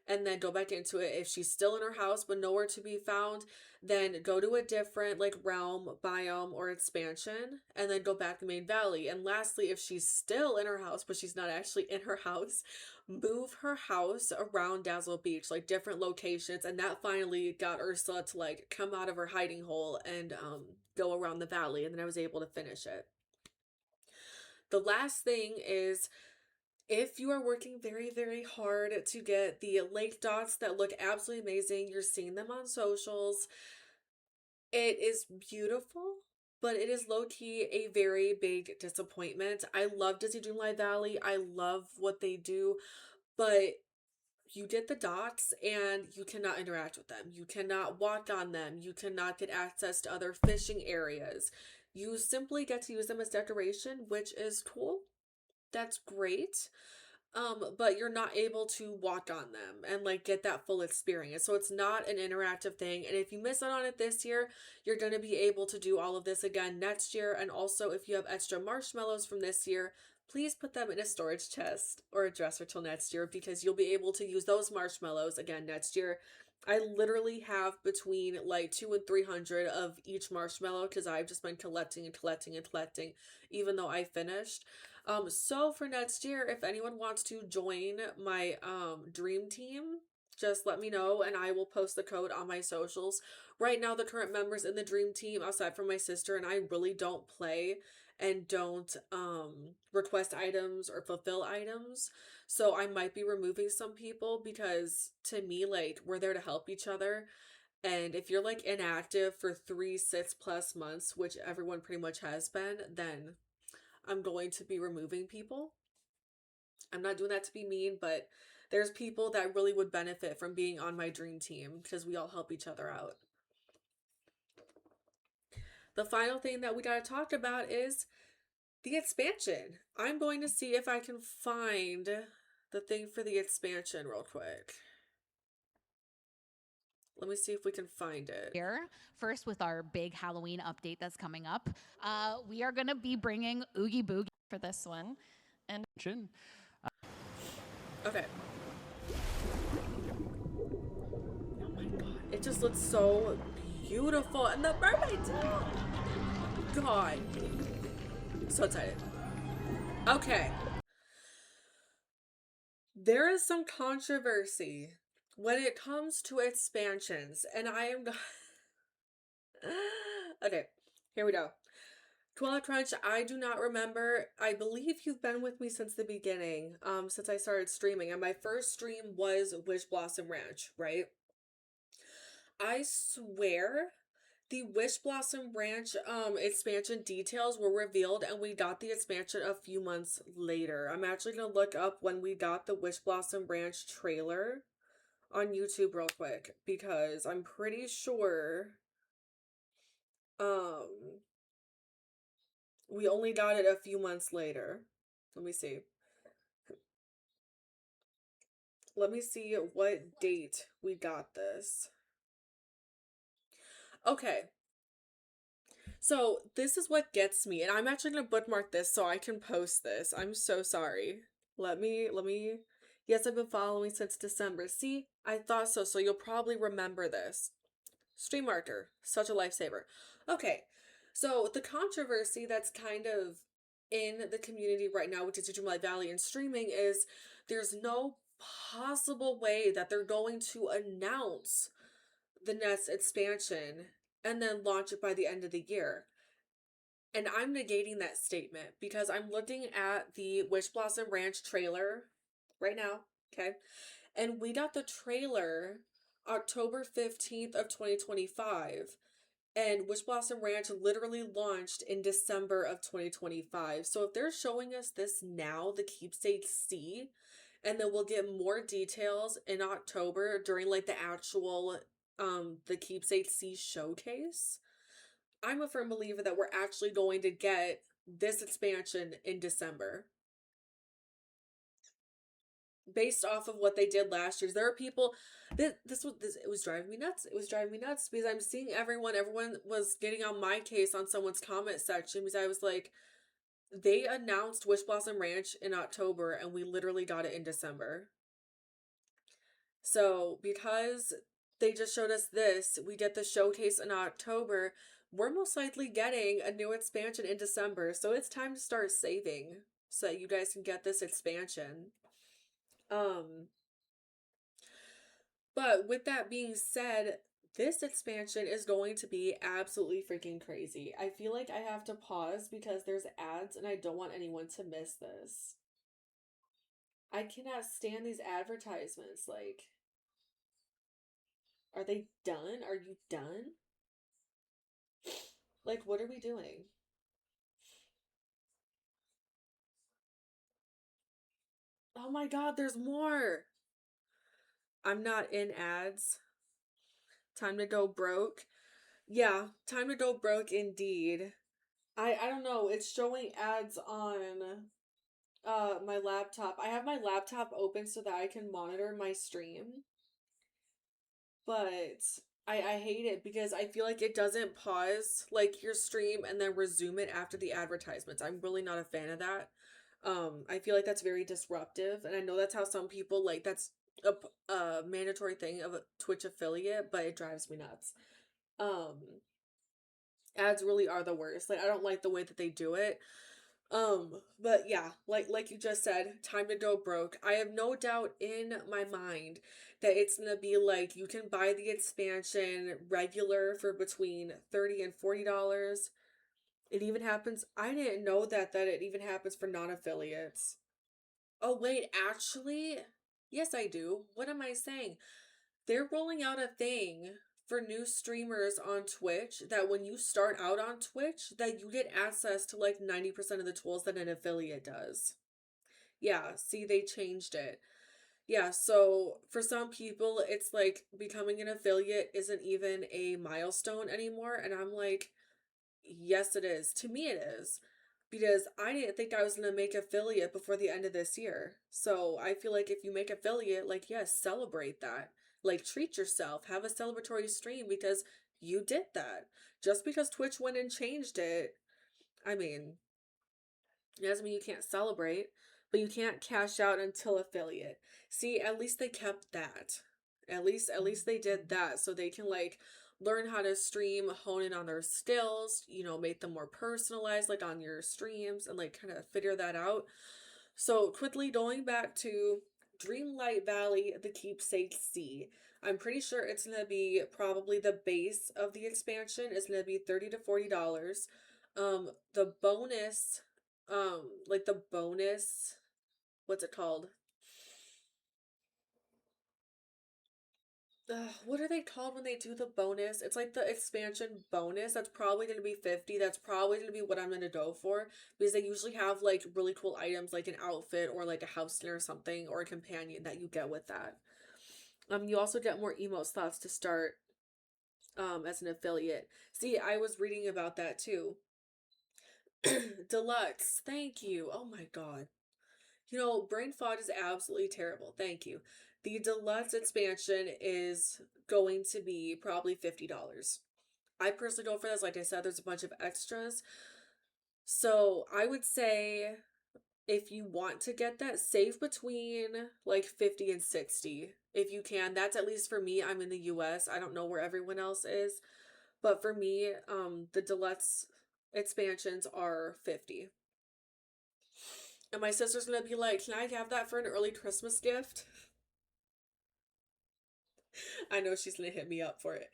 S2: and then go back into it. If she's still in her house but nowhere to be found, then go to a different like realm, biome, or expansion, and then go back to main valley. And lastly, if she's still in her house but she's not actually in her house, move her house around Dazzle Beach, like different locations, and that finally got Ursula to like come out of her hiding hole and go around the valley, and then I was able to finish it. The last thing is, if you are working very, very hard to get the lake dots that look absolutely amazing, you're seeing them on socials, it is beautiful, but it is low-key a very big disappointment. I love Disney Dreamlight Valley. I love what they do, but you get the dots and you cannot interact with them. You cannot walk on them. You cannot get access to other fishing areas. You simply get to use them as decoration, which is cool. That's great. But you're not able to walk on them and like get that full experience. So it's not an interactive thing. And if you miss out on it this year, you're going to be able to do all of this again next year. And also if you have extra marshmallows from this year, please put them in a storage chest or a dresser till next year because you'll be able to use those marshmallows again next year. I literally have between like 200 and 300 of each marshmallow because I've just been collecting and collecting and collecting even though I finished. So for next year, if anyone wants to join my dream team, just let me know and I will post the code on my socials. Right now, the current members in the dream team, aside from my sister and I, really don't play and don't request items or fulfill items. So I might be removing some people because to me, like, we're there to help each other. And if you're like inactive for 3-6+ months, which everyone pretty much has been, then I'm going to be removing people. I'm not doing that to be mean, but there's people that really would benefit from being on my dream team because we all help each other out. The final thing that we got to talk about is the expansion. I'm going to see if I can find the thing for the expansion real quick. Let me see if we can find it.
S5: Here, first with our big Halloween update that's coming up, we are going to be bringing Oogie Boogie
S4: For this one. And
S2: Okay. just looks so beautiful. And the mermaid too. God. So excited. Okay. There is some controversy when it comes to expansions, and I am okay, here we go. Twilight Crunch, I do not remember. I believe you've been with me since the beginning, since I started streaming, and my first stream was Wish Blossom Ranch, right? I swear the Wish Blossom Ranch expansion details were revealed and we got the expansion a few months later. I'm actually gonna look up when we got the Wish Blossom Ranch trailer on YouTube real quick because I'm pretty sure we only got it a few months later. Let me see. Let me see what date we got this. Okay. So this is what gets me, and I'm actually gonna bookmark this so I can post this. I'm so sorry. Let me, yes, I've been following since December. See, I thought so, so you'll probably remember this. Stream marker, such a lifesaver. Okay, so the controversy that's kind of in the community right now, which is Dreamlight Valley and streaming, is there's no possible way that they're going to announce the next expansion and then launch it by the end of the year. And I'm negating that statement because I'm looking at the Wish Blossom Ranch trailer right now, okay? And we got the trailer October 15th of 2025. And Wish Blossom Ranch literally launched in December of 2025. So if they're showing us this now, the Keepsake C, and then we'll get more details in October during like the actual the Keepsake C showcase, I'm a firm believer that we're actually going to get this expansion in December. Based off of what they did last year. There are people it was driving me nuts. It was driving me nuts because I'm seeing everyone was getting on my case on someone's comment section because I was like, they announced Wish Blossom Ranch in October and we literally got it in December. So because they just showed us this, we get the showcase in October, we're most likely getting a new expansion in December. So it's time to start saving so that you guys can get this expansion. But with that being said, this expansion is going to be absolutely freaking crazy. I feel like I have to pause because there's ads and I don't want anyone to miss this. I cannot stand these advertisements. Like, are they done? Are you done? Like, what are we doing? Oh my god, there's more! I'm not in ads. Time to go broke. Yeah, time to go broke indeed. I don't know, it's showing ads on my laptop. I have my laptop open so that I can monitor my stream. But I hate it because I feel like it doesn't pause like your stream and then resume it after the advertisements. I'm really not a fan of that. I feel like that's very disruptive, and I know that's how some people like that's a mandatory thing of a Twitch affiliate, but it drives me nuts. Ads really are the worst. Like I don't like the way that they do it. But yeah, like you just said, time to go broke. I have no doubt in my mind that it's gonna be like you can buy the expansion regular for between $30 and $40. It even happens. I didn't know that it even happens for non-affiliates. Oh wait, actually, yes I do. What am I saying? They're rolling out a thing for new streamers on Twitch that when you start out on Twitch that you get access to like 90% of the tools that an affiliate does. Yeah, see, they changed it. Yeah, so for some people it's like becoming an affiliate isn't even a milestone anymore, and I'm like, yes it is. To me it is. Because I didn't think I was going to make affiliate before the end of this year. So I feel like if you make affiliate, like, yes, celebrate that. Like, treat yourself. Have a celebratory stream because you did that. Just because Twitch went and changed it, I mean, it doesn't mean you can't celebrate, but you can't cash out until affiliate. See, at least they kept that. At least they did that so they can like learn how to stream, hone in on their skills, make them more personalized like on your streams and like kind of figure that out. So quickly going back to Dreamlight Valley, the Keepsake Sea. I'm pretty sure it's gonna be probably the base of the expansion is gonna be $30 to $40. The bonus, like the bonus, what's it called? What are they called when they do the bonus? It's like the expansion bonus. That's probably going to be 50. That's probably going to be what I'm going to go for because they usually have like really cool items like an outfit or like a house or something or a companion that you get with that. You also get more emote slots to start as an affiliate. See, I was reading about that too. Deluxe. Thank you. Oh my god. Brain fog is absolutely terrible. Thank you. The deluxe expansion is going to be probably $50. I personally go for this. Like I said, there's a bunch of extras. So I would say if you want to get that, save between like 50 and 60 if you can. That's at least for me. I'm in the US. I don't know where everyone else is. But for me, the deluxe expansions are 50. And my sister's gonna be like, can I have that for an early Christmas gift? I know she's gonna hit me up for it.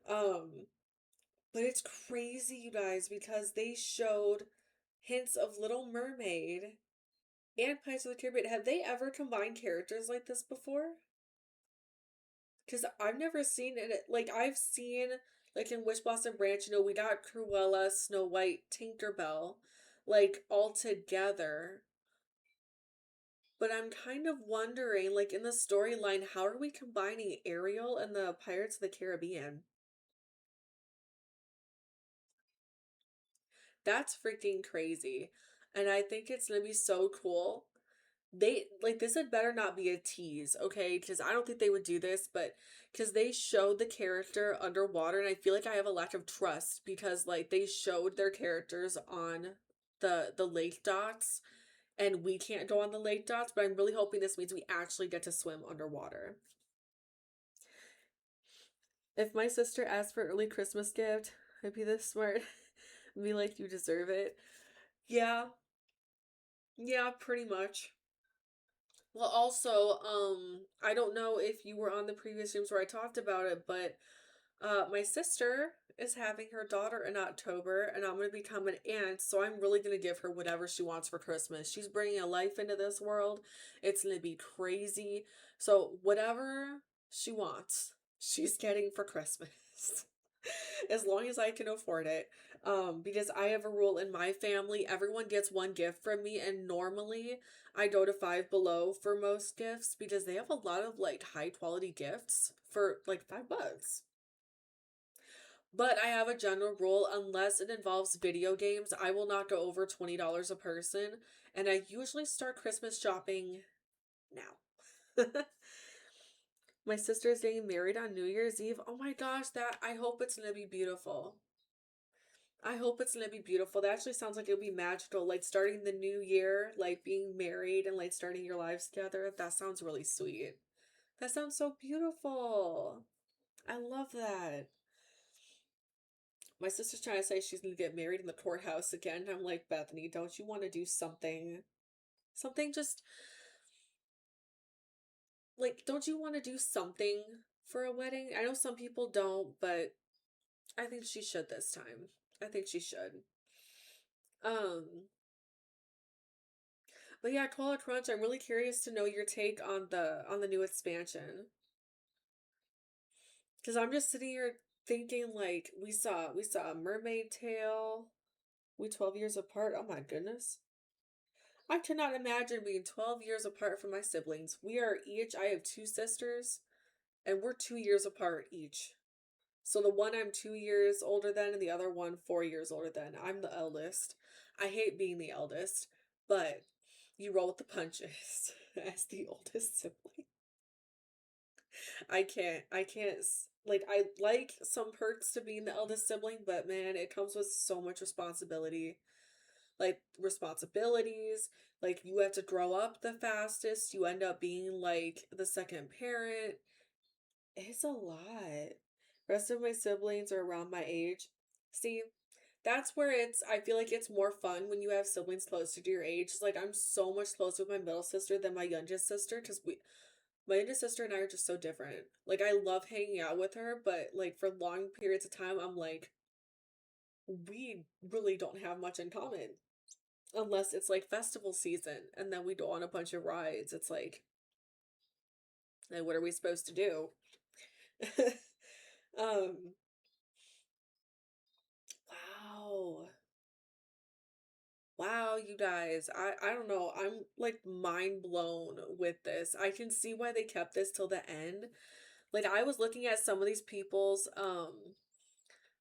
S2: But it's crazy, you guys, because they showed hints of Little Mermaid and Pirates of the Caribbean. Have they ever combined characters like this before? Because I've never seen it. Like, I've seen, like, in Witch Blossom Branch, we got Cruella, Snow White, Tinkerbell, like, all together. But I'm kind of wondering, like, in the storyline, how are we combining Ariel and the Pirates of the Caribbean? That's freaking crazy. And I think it's gonna be so cool. This had better not be a tease, okay? Because I don't think they would do this, but because they showed the character underwater, and I feel like I have a lack of trust because, like, they showed their characters on the lake dots and we can't go on the lake dots, but I'm really hoping this means we actually get to swim underwater. If my sister asked for early Christmas gift, I'd be this smart. I'd be like, you deserve it. Yeah. Yeah, pretty much. Well, also, I don't know if you were on the previous streams where I talked about it, but my sister is having her daughter in October, and I'm going to become an aunt, so I'm really going to give her whatever she wants for Christmas. She's bringing a life into this world. It's going to be crazy. So whatever she wants, she's getting for Christmas. As long as I can afford it. Because I have a rule in my family, everyone gets one gift from me, and normally I go to Five Below for most gifts because they have a lot of like high quality gifts for like $5. But I have a general rule, unless it involves video games, I will not go over $20 a person, and I usually start Christmas shopping now. My sister's getting married on New Year's Eve. Oh my gosh, I hope it's gonna be beautiful. I hope it's gonna be beautiful. That actually sounds like it'll be magical. Like starting the new year, like being married and like starting your lives together. That sounds really sweet. That sounds so beautiful. I love that. My sister's trying to say she's gonna get married in the courthouse again. I'm like, Bethany, don't you want to do something? Something just like, don't you want to do something for a wedding? I know some people don't, but I think she should this time. I think she should. Um, but yeah, Koala Crunch, I'm really curious to know your take on the new expansion. Cause I'm just sitting here thinking like we saw a mermaid tail. We 12 years apart. Oh my goodness. I cannot imagine being 12 years apart from my siblings. I have two sisters, and we're 2 years apart each. So the one I'm 2 years older than, and the other one 4 years older than. I'm the eldest. I hate being the eldest, but you roll with the punches as the oldest sibling. Like, I like some perks to being the eldest sibling, but man, it comes with so much responsibility. Like, responsibilities, like, you have to grow up the fastest, you end up being, like, the second parent. It's a lot. Rest of my siblings are around my age. See, that's where I feel like it's more fun when you have siblings closer to your age. Like, I'm so much closer with my middle sister than my youngest sister because my youngest sister and I are just so different. Like, I love hanging out with her, but like for long periods of time, I'm like, we really don't have much in common unless it's like festival season and then we go on a bunch of rides. It's like what are we supposed to do? um, wow. Wow, you guys. I don't know. I'm like mind blown with this. I can see why they kept this till the end. Like I was looking at some of these people's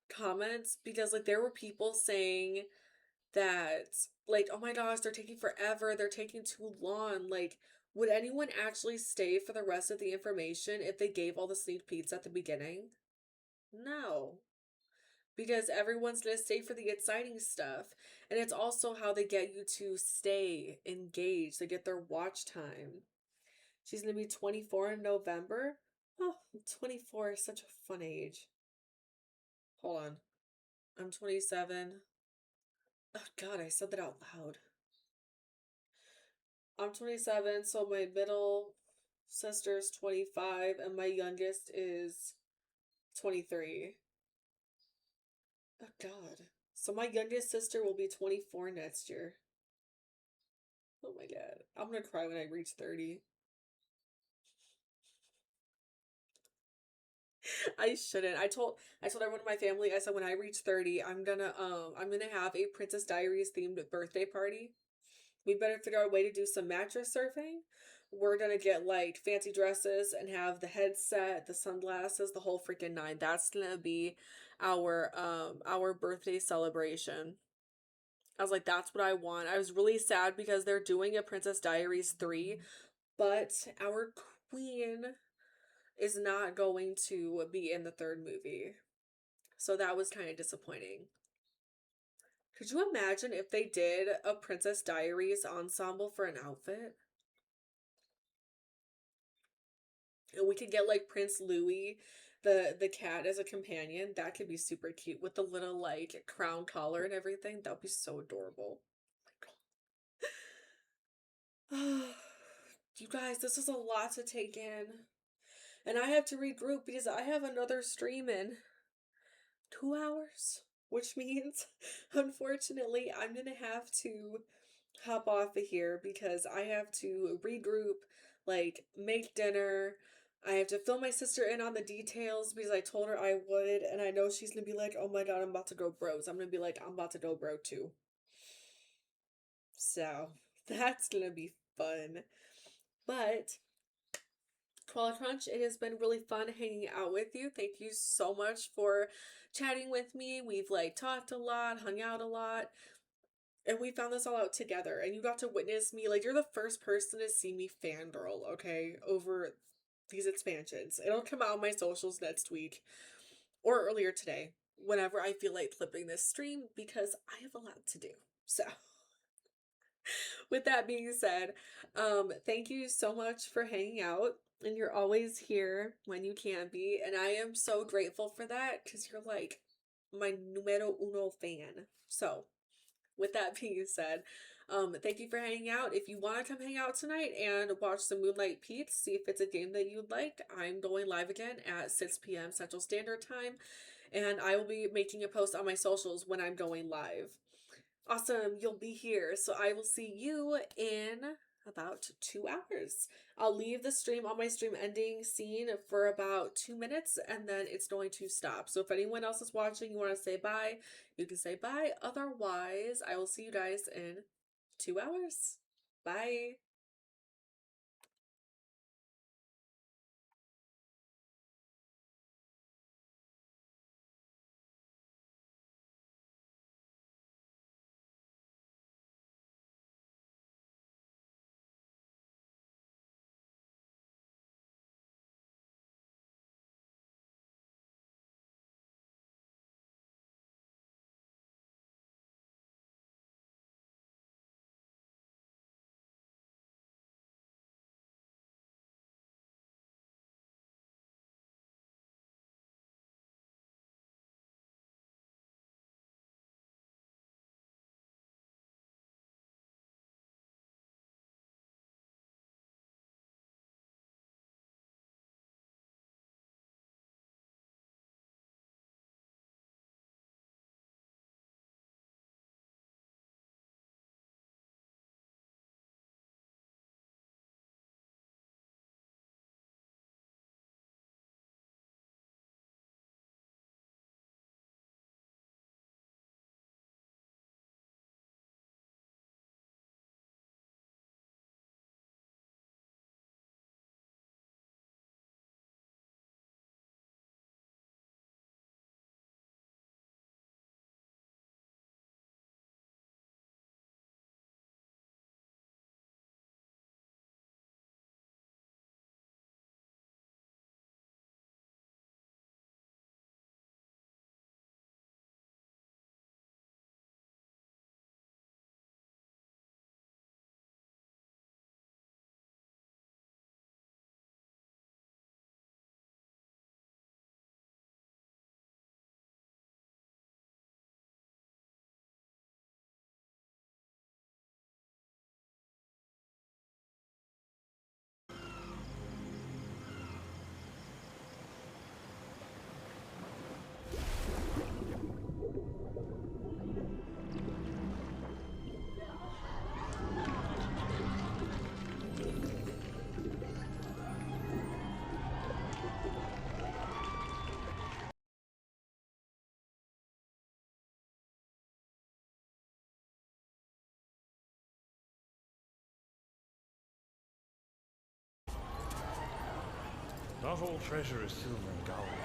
S2: comments because like there were people saying that like oh my gosh, they're taking forever. They're taking too long. Like would anyone actually stay for the rest of the information if they gave all the sneak peeks at the beginning? No, because everyone's going to stay for the exciting stuff. And it's also how they get you to stay engaged. They get their watch time. She's going to be 24 in November. Oh, 24 is such a fun age. Hold on. I'm 27. Oh, God, I said that out loud. I'm 27, so my middle sister's 25, and my youngest is 23. Oh, God. So my youngest sister will be 24 next year. Oh my god. I'm gonna cry when I reach 30. I shouldn't. I told everyone in my family, I said when I reach 30, I'm gonna have a Princess Diaries themed birthday party. We better figure out a way to do some mattress surfing. We're gonna get like fancy dresses and have the headset, the sunglasses, the whole freaking nine. That's gonna be our birthday celebration. I was like, that's what I want. I was really sad because they're doing a Princess Diaries 3, but our queen is not going to be in the third movie. So that was kind of disappointing. Could you imagine if they did a Princess Diaries ensemble for an outfit? And we could get like Prince Louis, the cat as a companion. That could be super cute with the little like crown collar and everything. That would be so adorable. You guys, this is a lot to take in. And I have to regroup because I have another stream in 2 hours, which means, unfortunately, I'm gonna have to hop off of here because I have to regroup, like, make dinner. I have to fill my sister in on the details because I told her I would, and I know she's gonna be like, oh my god, I'm about to go bros. I'm gonna be like, I'm about to go bro too. So, that's gonna be fun. But Koala Crunch, it has been really fun hanging out with you. Thank you so much for chatting with me. We've like talked a lot, hung out a lot, and we found this all out together. And you got to witness me. Like, you're the first person to see me fangirl, okay, over these expansions. It'll come out on my socials next week or earlier today, whenever I feel like clipping this stream, because I have a lot to do. So. With that being said, thank you so much for hanging out. And you're always here when you can be. And I am so grateful for that because you're like my numero uno fan. So, with that being said, thank you for hanging out. If you want to come hang out tonight and watch some Moonlight Pete's, see if it's a game that you'd like, I'm going live again at 6 p.m. Central Standard Time. And I will be making a post on my socials when I'm going live. Awesome, you'll be here. So I will see you in about 2 hours. I'll leave the stream on my stream ending scene for about 2 minutes and then it's going to stop. So if anyone else is watching, you want to say bye, you can say bye. Otherwise, I will see you guys in 2 hours. Bye.
S7: Not all treasure is silver and gold.